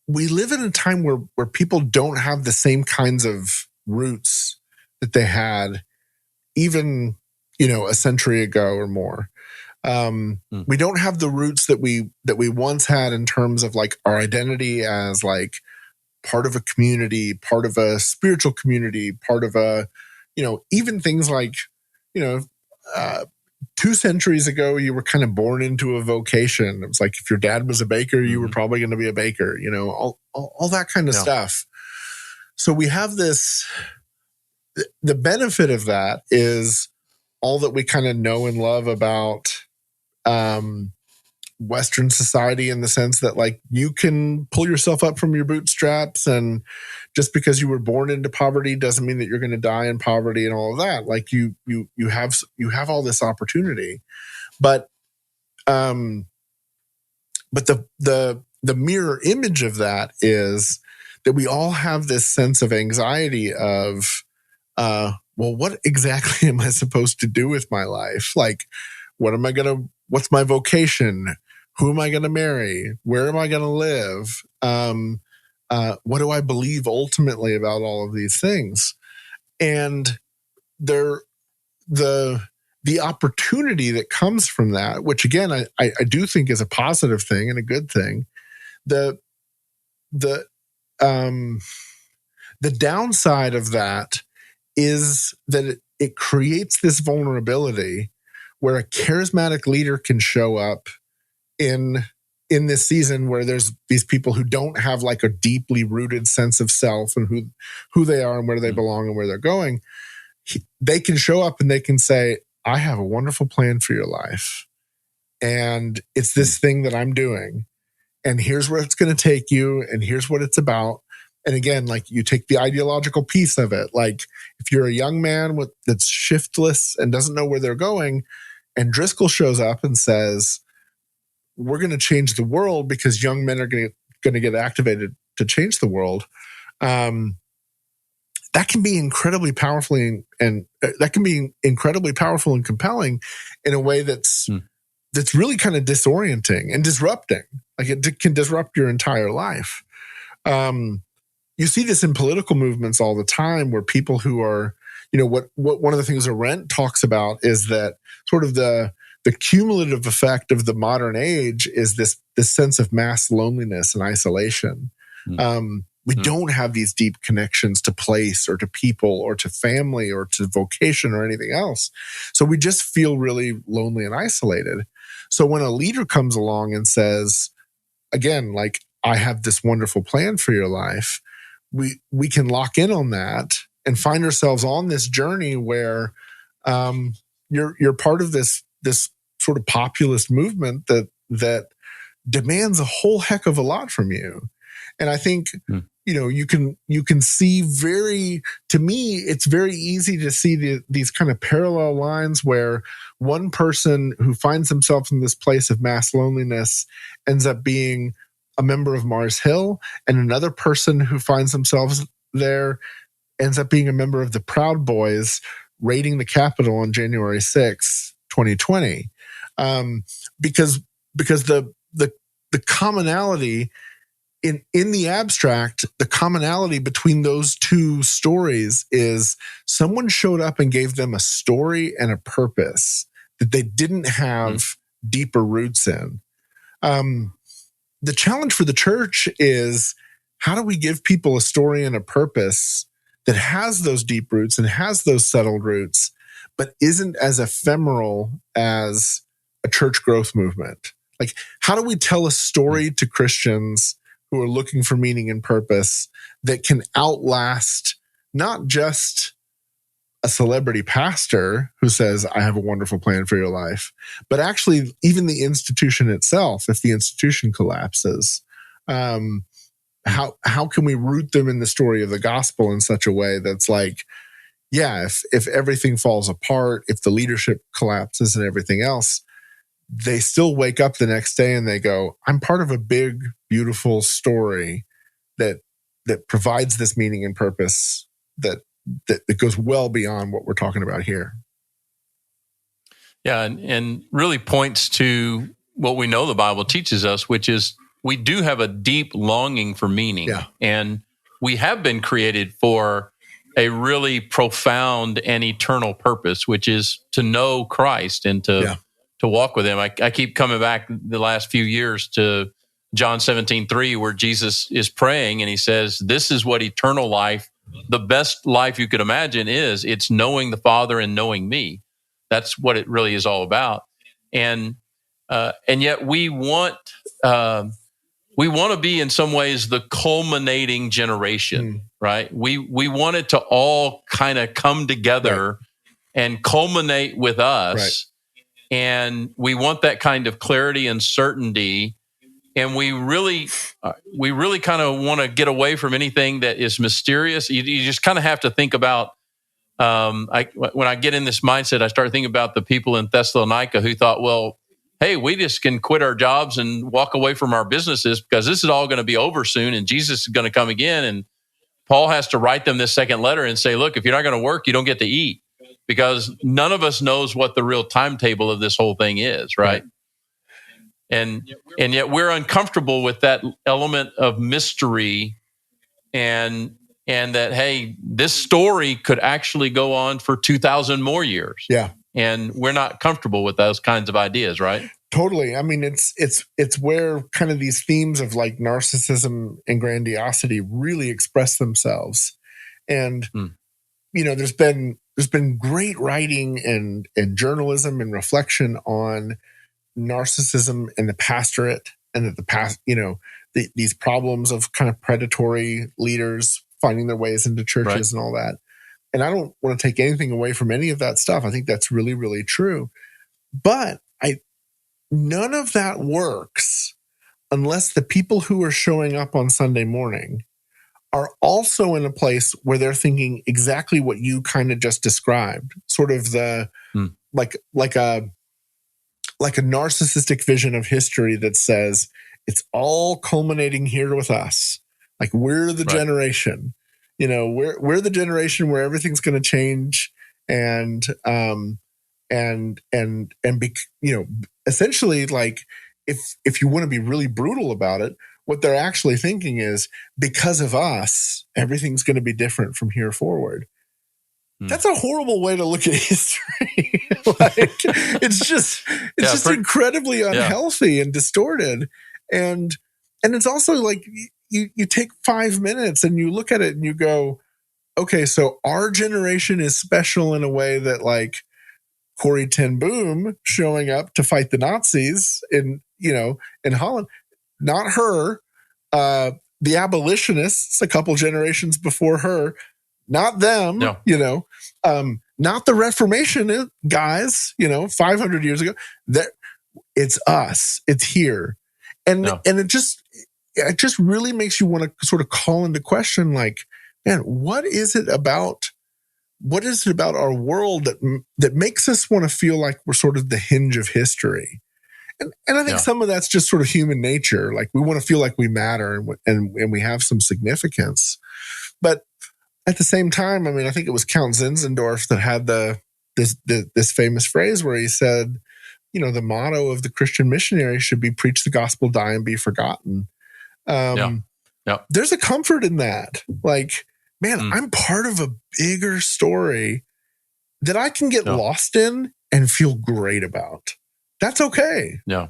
[SPEAKER 2] we live in a time where people don't have the same kinds of roots that they had even, a century ago or more. We don't have the roots that we once had in terms of like our identity as like part of a community, part of a spiritual community, part of a, even things like, 2 centuries ago, you were kind of born into a vocation. It was like if your dad was a baker, you were probably going to be a baker, all that kind of stuff. So we have this, the benefit of that is all that we kind of know and love about Western society, in the sense that like you can pull yourself up from your bootstraps, and just because you were born into poverty doesn't mean that you're going to die in poverty and all of that. Like you have all this opportunity, but the mirror image of that is that we all have this sense of anxiety of, well, what exactly am I supposed to do with my life? Like, what's my vocation? Who am I going to marry? Where am I going to live? What do I believe ultimately about all of these things? And the opportunity that comes from that, which again, I do think is a positive thing and a good thing. The downside of that is that it creates this vulnerability where a charismatic leader can show up in this season where there's these people who don't have like a deeply rooted sense of self and who they are and where they belong and where they're going. They can show up and they can say, I have a wonderful plan for your life. And it's this thing that I'm doing. And here's where it's going to take you. And here's what it's about. And again, like you take the ideological piece of it. Like if you're a young man that's shiftless and doesn't know where they're going, and Driscoll shows up and says, we're going to change the world because young men are going to get activated to change the world. That can be incredibly powerful and compelling in a way that's really kind of disorienting and disrupting. Like it can disrupt your entire life. You see this in political movements all the time, where people who are, what one of the things Arendt talks about is that sort of the cumulative effect of the modern age is this sense of mass loneliness and isolation. We don't have these deep connections to place or to people or to family or to vocation or anything else. So we just feel really lonely and isolated. So when a leader comes along and says, again, like, I have this wonderful plan for your life, we can lock in on that and find ourselves on this journey where you're part of this sort of populist movement that demands a whole heck of a lot from you. And I think you can see to me, it's very easy to see these kind of parallel lines where one person who finds himself in this place of mass loneliness ends up being a member of Mars Hill, and another person who finds themselves there ends up being a member of the Proud Boys raiding the Capitol on January 6, 2020. Because the commonality in the abstract, the commonality between those two stories is someone showed up and gave them a story and a purpose that they didn't have deeper roots in. The challenge for the church is, how do we give people a story and a purpose that has those deep roots and has those settled roots, but isn't as ephemeral as a church growth movement? Like, how do we tell a story to Christians who are looking for meaning and purpose that can outlast not just a celebrity pastor who says, I have a wonderful plan for your life, but actually even the institution itself, if the institution collapses? How can we root them in the story of the gospel in such a way that's like, yeah, if everything falls apart, if the leadership collapses and everything else, they still wake up the next day and they go, I'm part of a big, beautiful story that provides this meaning and purpose that goes well beyond what we're talking about here.
[SPEAKER 1] Yeah, and really points to what we know the Bible teaches us, which is we do have a deep longing for meaning.
[SPEAKER 2] Yeah.
[SPEAKER 1] And we have been created for a really profound and eternal purpose, which is to know Christ and to walk with him. I keep coming back the last few years to John 17:3, where Jesus is praying and he says, this is what eternal life, the best life you could imagine is. It's knowing the Father and knowing me. That's what it really is all about. And yet we want to be in some ways the culminating generation, right? We want it to all kind of come together and culminate with us.
[SPEAKER 2] Right.
[SPEAKER 1] And we want that kind of clarity and certainty. And we really kind of want to get away from anything that is mysterious. You just kind of have to think about, when I get in this mindset, I start thinking about the people in Thessalonica who thought, well, hey, we just can quit our jobs and walk away from our businesses because this is all going to be over soon and Jesus is going to come again. And Paul has to write them this second letter and say, look, if you're not going to work, you don't get to eat, because none of us knows what the real timetable of this whole thing is, right? And yet we're uncomfortable with that element of mystery and that, hey, this story could actually go on for 2,000 more years.
[SPEAKER 2] Yeah.
[SPEAKER 1] And we're not comfortable with those kinds of ideas, right?
[SPEAKER 2] Totally. I mean, it's where kind of these themes of like narcissism and grandiosity really express themselves. And, there's been great writing and journalism and reflection on narcissism and the pastorate, and that the past, these problems of kind of predatory leaders finding their ways into churches and all that. And I don't want to take anything away from any of that stuff. I think that's really, really true. But none of that works unless the people who are showing up on Sunday morning are also in a place where they're thinking exactly what you kind of just described, sort of the like a narcissistic vision of history that says it's all culminating here with us. Like, we're the generation, we're the generation where everything's going to change, and essentially, like, if you want to be really brutal about it, what they're actually thinking is, because of us, everything's going to be different from here forward. That's a horrible way to look at history. It's just incredibly unhealthy and distorted. And it's also like you take 5 minutes and you look at it and you go, okay, so our generation is special in a way that, like, Corrie ten Boom showing up to fight the Nazis in Holland, not her. The abolitionists a couple generations before her, not them.
[SPEAKER 1] No.
[SPEAKER 2] Not the Reformation guys. 500 years ago. It's us. It's here, and it just it just really makes you want to sort of call into question, like, man, what is it about our world that makes us want to feel like we're sort of the hinge of history? And I think some of that's just sort of human nature. Like, we want to feel like we matter and we have some significance. But at the same time, I mean, I think it was Count Zinzendorf that had this famous phrase where he said, the motto of the Christian missionary should be preach the gospel, die, and be forgotten. There's a comfort in that. Like, man, I'm part of a bigger story that I can get lost in and feel great about. That's okay.
[SPEAKER 1] Yeah.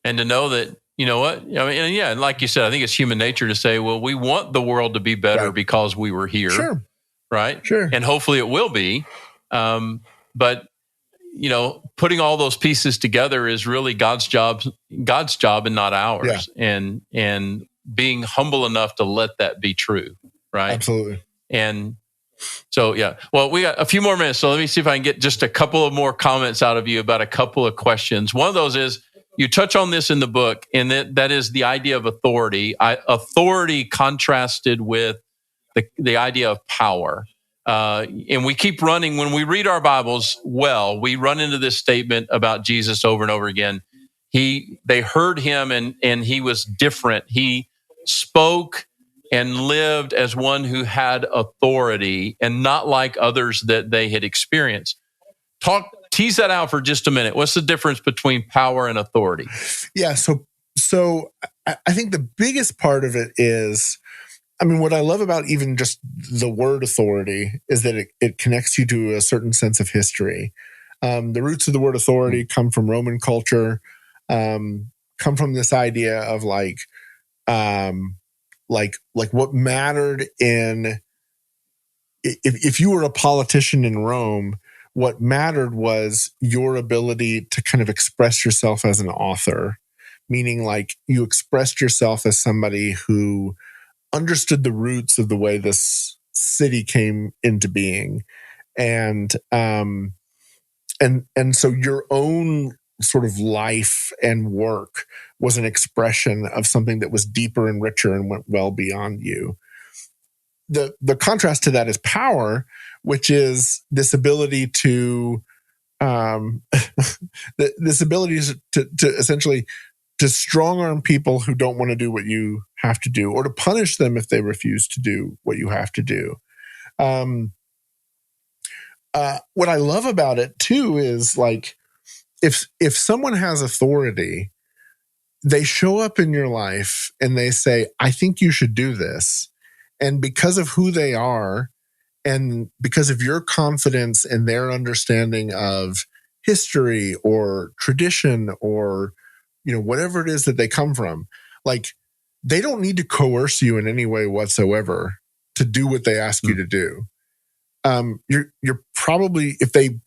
[SPEAKER 1] And to know that, you know what? I mean, and like you said, I think it's human nature to say, well, we want the world to be better because we were here.
[SPEAKER 2] Sure.
[SPEAKER 1] Right?
[SPEAKER 2] Sure.
[SPEAKER 1] And hopefully it will be. But, putting all those pieces together is really God's job and not ours. Yeah. And being humble enough to let that be true. Right?
[SPEAKER 2] Absolutely.
[SPEAKER 1] And so, well, we got a few more minutes. So let me see if I can get just a couple of more comments out of you about a couple of questions. One of those is, you touch on this in the book, and that is the idea of authority. Authority contrasted with the idea of power. And we keep running, when we read our Bibles we run into this statement about Jesus over and over again. They heard him and he was different. He spoke and lived as one who had authority and not like others that they had experienced. Tease that out for just a minute. What's the difference between power and authority?
[SPEAKER 2] Yeah, so I think the biggest part of it is, I mean, what I love about even just the word authority is that it connects you to a certain sense of history. The roots of the word authority come from Roman culture, come from this idea of like what mattered if you were a politician in Rome, what mattered was your ability to kind of express yourself as an author, meaning like you expressed yourself as somebody who understood the roots of the way this city came into being. And so your own sort of life and work was an expression of something that was deeper and richer and went well beyond you. The contrast to that is power, which is this ability to essentially to strong arm people who don't want to do what you have to do, or to punish them if they refuse to do what you have to do. What I love about it too is like, if someone has authority, they show up in your life and they say, I think you should do this. And because of who they are, and because of your confidence and their understanding of history or tradition or, whatever it is that they come from, like, they don't need to coerce you in any way whatsoever to do what they ask you to do. You're probably, if they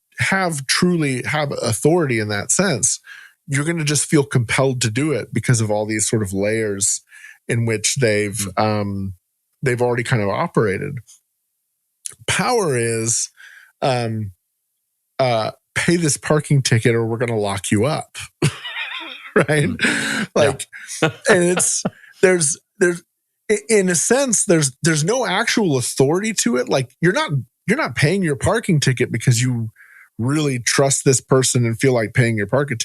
[SPEAKER 2] truly have authority in that sense, you're going to just feel compelled to do it because of all these sort of layers in which they've already kind of operated. Power is pay this parking ticket or we're going to lock you up. Right? Like, and there's in a sense, there's no actual authority to it. Like, you're not paying your parking ticket because you really trust this person and feel like paying your parking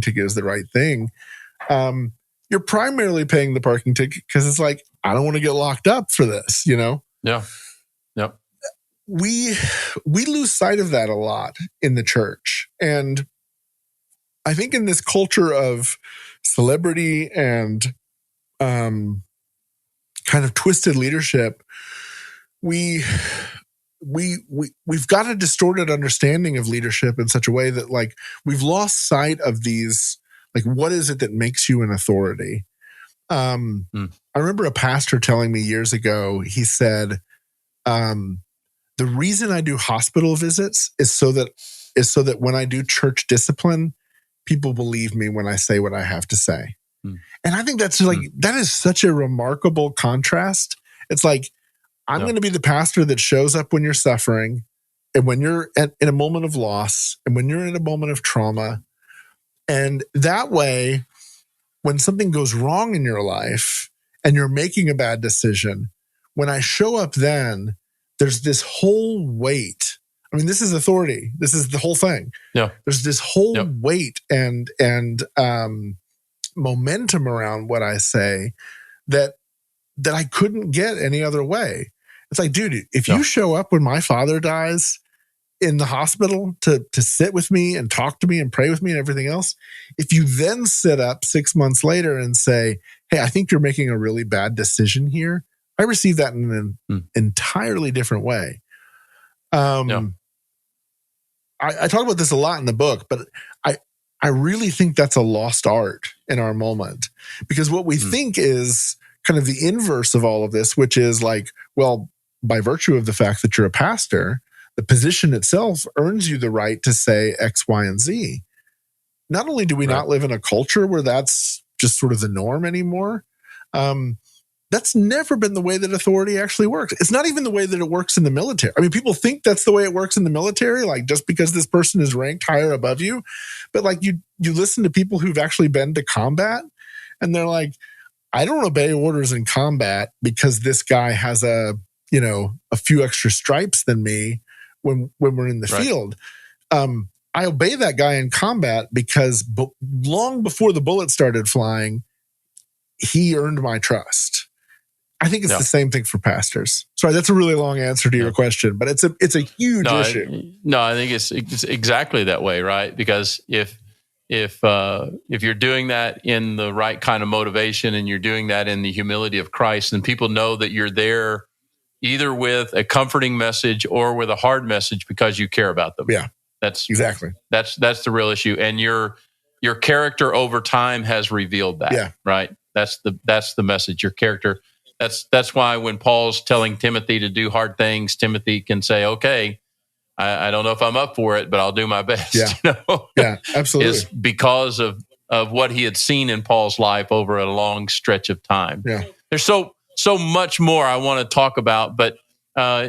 [SPEAKER 2] ticket is the right thing. You're primarily paying the parking ticket because it's like, I don't want to get locked up for this, Yeah.
[SPEAKER 1] Yep.
[SPEAKER 2] We lose sight of that a lot in the church. And I think in this culture of celebrity and kind of twisted leadership, we've got a distorted understanding of leadership in such a way that, like, we've lost sight of these, like, what is it that makes you an authority? I remember a pastor telling me years ago, he said, the reason I do hospital visits is so that when I do church discipline, people believe me when I say what I have to say. And I think that's like, that is such a remarkable contrast. It's like, I'm going to be the pastor that shows up when you're suffering, and when you're in a moment of loss, and when you're in a moment of trauma. And that way, when something goes wrong in your life and you're making a bad decision, when I show up then, there's this whole weight. I mean, this is authority. This is the whole thing.
[SPEAKER 1] Yeah.
[SPEAKER 2] There's this whole weight and momentum around what I say that I couldn't get any other way. It's like, dude, if you show up when my father dies in the hospital to sit with me and talk to me and pray with me and everything else, if you then sit up 6 months later and say, hey, I think you're making a really bad decision here, I receive that in an entirely different way. I talk about this a lot in the book, but I really think that's a lost art in our moment, because what we think is kind of the inverse of all of this, which is like, well, by virtue of the fact that you're a pastor, the position itself earns you the right to say X, Y, and Z. Not only do we not live in a culture where that's just sort of the norm anymore, that's never been the way that authority actually works. It's not even the way that it works in the military. I mean, people think that's the way it works in the military, like just because this person is ranked higher above you. But like you listen to people who've actually been to combat, and they're like, I don't obey orders in combat because this guy has a few extra stripes than me when we're in the field. I obey that guy in combat because long before the bullets started flying, he earned my trust. I think it's the same thing for pastors. Sorry, that's a really long answer to your question, but it's a huge issue.
[SPEAKER 1] I think it's exactly that way, right? Because if you're doing that in the right kind of motivation and you're doing that in the humility of Christ, then people know that you're there either with a comforting message or with a hard message because you care about them.
[SPEAKER 2] Yeah,
[SPEAKER 1] that's
[SPEAKER 2] exactly.
[SPEAKER 1] That's the real issue, and your character over time has revealed that.
[SPEAKER 2] Yeah,
[SPEAKER 1] right. That's the message. Your character. That's why when Paul's telling Timothy to do hard things, Timothy can say, "Okay, I don't know if I'm up for it, but I'll do my best."
[SPEAKER 2] Yeah, yeah, absolutely.
[SPEAKER 1] Is because of what he had seen in Paul's life over a long stretch of time.
[SPEAKER 2] Yeah,
[SPEAKER 1] there's so much more I want to talk about, but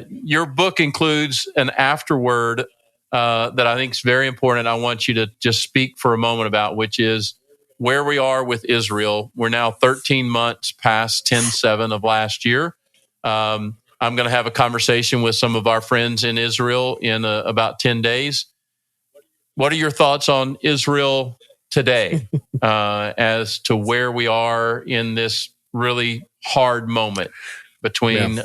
[SPEAKER 1] your book includes an afterword that I think is very important. I want you to just speak for a moment about, which is where we are with Israel. We're now 13 months past 10/7 of last year. I'm going to have a conversation with some of our friends in Israel in about 10 days. What are your thoughts on Israel today as to where we are in this really hard moment between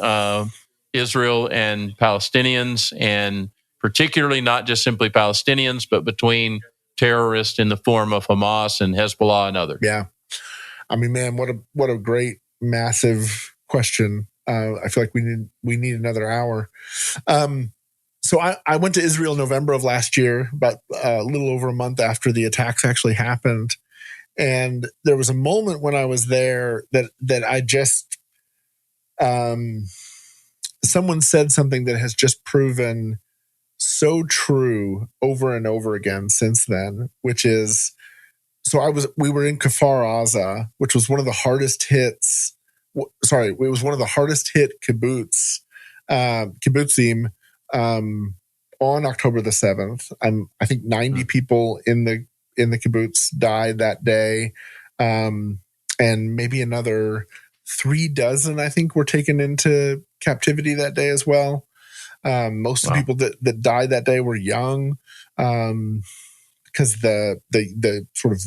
[SPEAKER 1] Israel and Palestinians, and particularly not just simply Palestinians, but between terrorists in the form of Hamas and Hezbollah and others?
[SPEAKER 2] Yeah. I mean, man, what a great, massive question. I feel like we need another hour. So I went to Israel November of last year, about a little over a month after the attacks actually happened. And there was a moment when I was there that I just, someone said something that has just proven so true over and over again since then, which is, we were in Kfar Aza, which was one of the hardest hits. Sorry, it was one of the hardest hit kibbutzim on October the 7th. I think 90 people in the kibbutz died that day, and maybe another 36, I think, were taken into captivity that day as well. Most of the people that died that day were young, because the sort of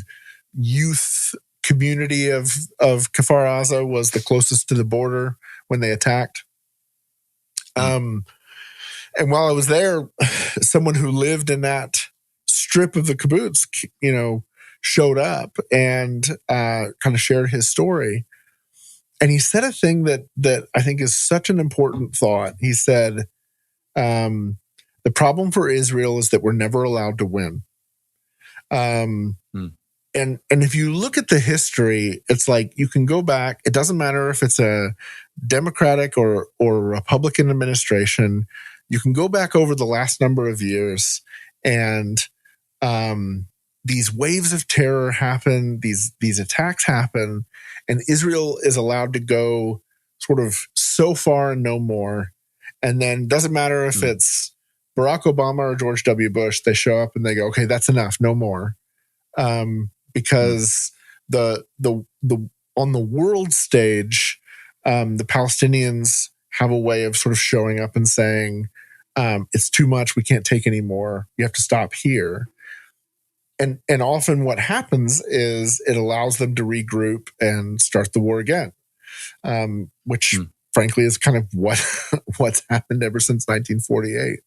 [SPEAKER 2] youth community of Kfar Aza was the closest to the border when they attacked. And while I was there, someone who lived in that strip of the kibbutz, showed up and kind of shared his story. And he said a thing that I think is such an important thought. He said, the problem for Israel is that we're never allowed to win. And if you look at the history, it's like you can go back. It doesn't matter if it's a Democratic or Republican administration. You can go back over the last number of years, and these waves of terror happen. These attacks happen, and Israel is allowed to go sort of so far and no more. And then doesn't matter if it's Barack Obama or George W. Bush, they show up and they go, okay, that's enough, no more. Because the on the world stage, the Palestinians have a way of sort of showing up and saying, it's too much, we can't take any more, you have to stop here. And often what happens is it allows them to regroup and start the war again, which frankly is kind of what's happened ever since 1948.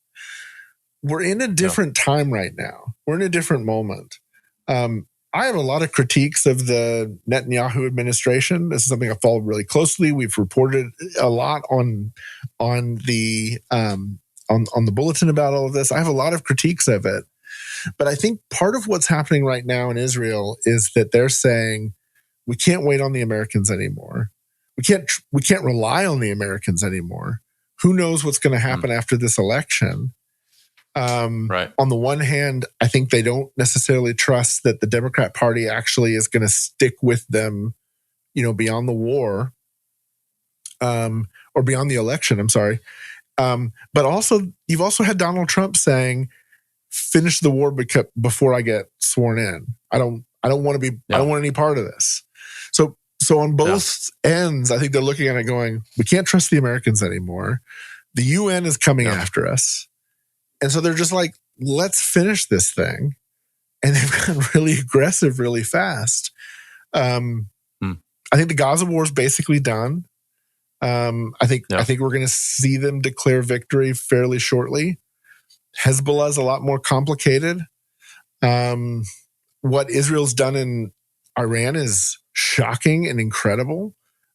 [SPEAKER 2] We're in a different time right now. We're in a different moment. I have a lot of critiques of the Netanyahu administration. This is something I followed really closely. We've reported a lot on the bulletin about all of this. I have a lot of critiques of it. But I think part of what's happening right now in Israel is that they're saying, we can't wait on the Americans anymore. We can't rely on the Americans anymore. Who knows what's going to happen after this election?
[SPEAKER 1] Right.
[SPEAKER 2] On the one hand, I think they don't necessarily trust that the Democrat Party actually is going to stick with them, beyond the war, or beyond the election. I'm sorry. But also, you've also had Donald Trump saying, finish the war before I get sworn in. I don't want to be, I don't want any part of this. So on both ends, I think they're looking at it going, we can't trust the Americans anymore. The UN is coming after us. And so they're just like, let's finish this thing. And they've gotten really aggressive really fast. I think the Gaza war is basically done. I think we're going to see them declare victory fairly shortly. Hezbollah is a lot more complicated. What Israel's done in Iran is shocking and incredible.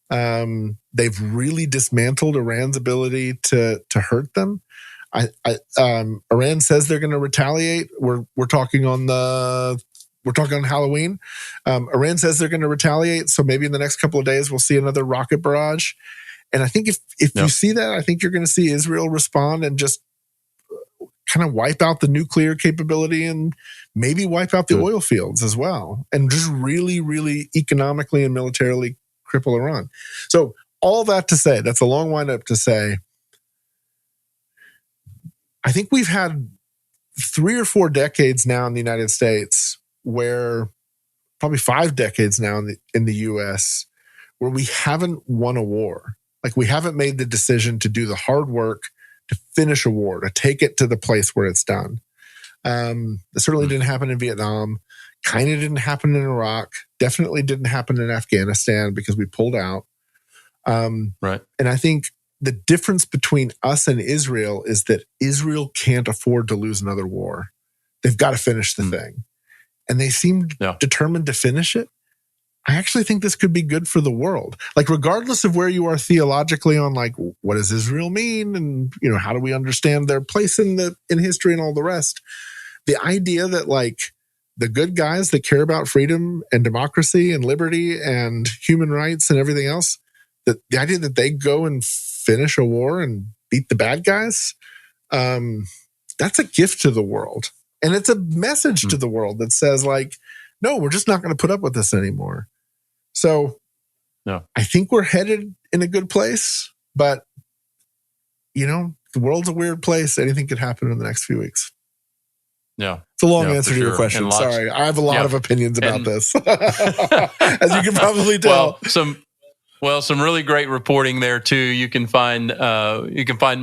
[SPEAKER 2] They've really dismantled Iran's ability to hurt them. Iran says they're going to retaliate. We're talking on Halloween. Iran says they're going to retaliate. So maybe in the next couple of days, we'll see another rocket barrage. And I think if you see that, I think you're going to see Israel respond and just kind of wipe out the nuclear capability and maybe wipe out the oil fields as well. And just really, really economically and militarily cripple Iran. So all that to say, that's a long wind-up to say, I think we've had 3 or 4 decades now in the United States, where probably 5 decades now in the U.S., where we haven't won a war. Like, we haven't made the decision to do the hard work to finish a war, to take it to the place where it's done. It certainly didn't happen in Vietnam. Kind of didn't happen in Iraq. Definitely didn't happen in Afghanistan because we pulled out.
[SPEAKER 1] Right.
[SPEAKER 2] And I think the difference between us and Israel is that Israel can't afford to lose another war. They've got to finish the thing. And they seem determined to finish it. I actually think this could be good for the world. Like, regardless of where you are theologically on, like, what does Israel mean? And, how do we understand their place in history and all the rest? The idea that, like, the good guys that care about freedom and democracy and liberty and human rights and everything else, that the idea that they go and finish a war and beat the bad guys, that's a gift to the world. And it's a message to the world that says, like, no, we're just not going to put up with this anymore. So I think we're headed in a good place, but, the world's a weird place. Anything could happen in the next few weeks.
[SPEAKER 1] Yeah.
[SPEAKER 2] It's a long answer to your question. Sorry. I have a lot of opinions about this, as you can probably tell.
[SPEAKER 1] Some really great reporting there too. You can find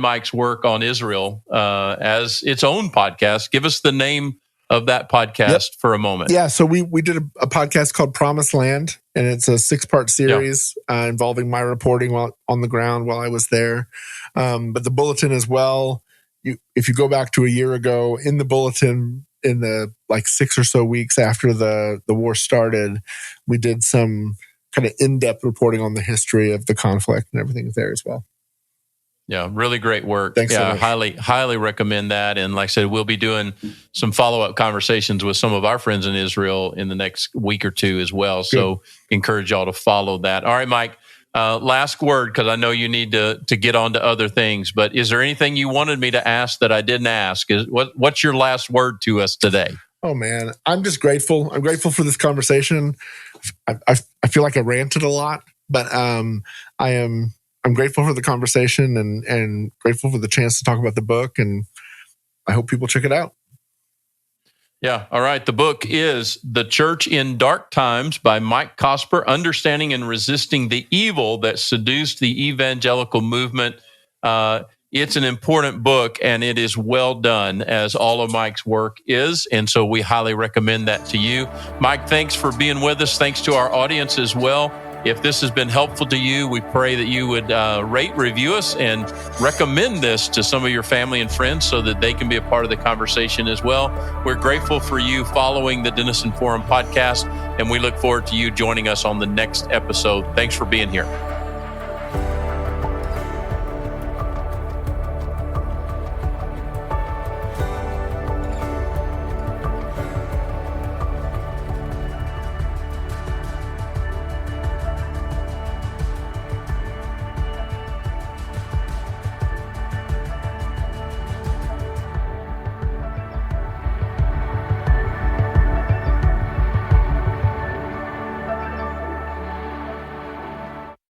[SPEAKER 1] Mike's work on Israel as its own podcast. Give us the name of that podcast for a moment.
[SPEAKER 2] Yeah, so we did a podcast called Promised Land, and it's a 6-part series involving my reporting on the ground while I was there. But the bulletin as well. If you go back to a year ago, in the bulletin, in the 6 or so weeks after the war started, we did some kind of in-depth reporting on the history of the conflict and everything there as well.
[SPEAKER 1] Yeah, really great work.
[SPEAKER 2] Thanks so much.
[SPEAKER 1] Highly recommend that. And like I said, we'll be doing some follow-up conversations with some of our friends in Israel in the next week or two as well. So encourage y'all to follow that. All right, Mike, last word, because I know you need to get on to other things. But is there anything you wanted me to ask that I didn't ask? What's your last word to us today?
[SPEAKER 2] Oh, man, I'm just grateful. I'm grateful for this conversation. I feel like I ranted a lot, but I'm grateful for the conversation and grateful for the chance to talk about the book, and I hope people check it out.
[SPEAKER 1] Yeah. All right. The book is The Church in Dark Times by Mike Cosper, Understanding and Resisting the Evil That Seduced the Evangelical Movement. It's an important book, and it is well done, as all of Mike's work is. And so we highly recommend that to you. Mike, thanks for being with us. Thanks to our audience as well. If this has been helpful to you, we pray that you would rate, review us, and recommend this to some of your family and friends so that they can be a part of the conversation as well. We're grateful for you following the Denison Forum podcast, and we look forward to you joining us on the next episode. Thanks for being here.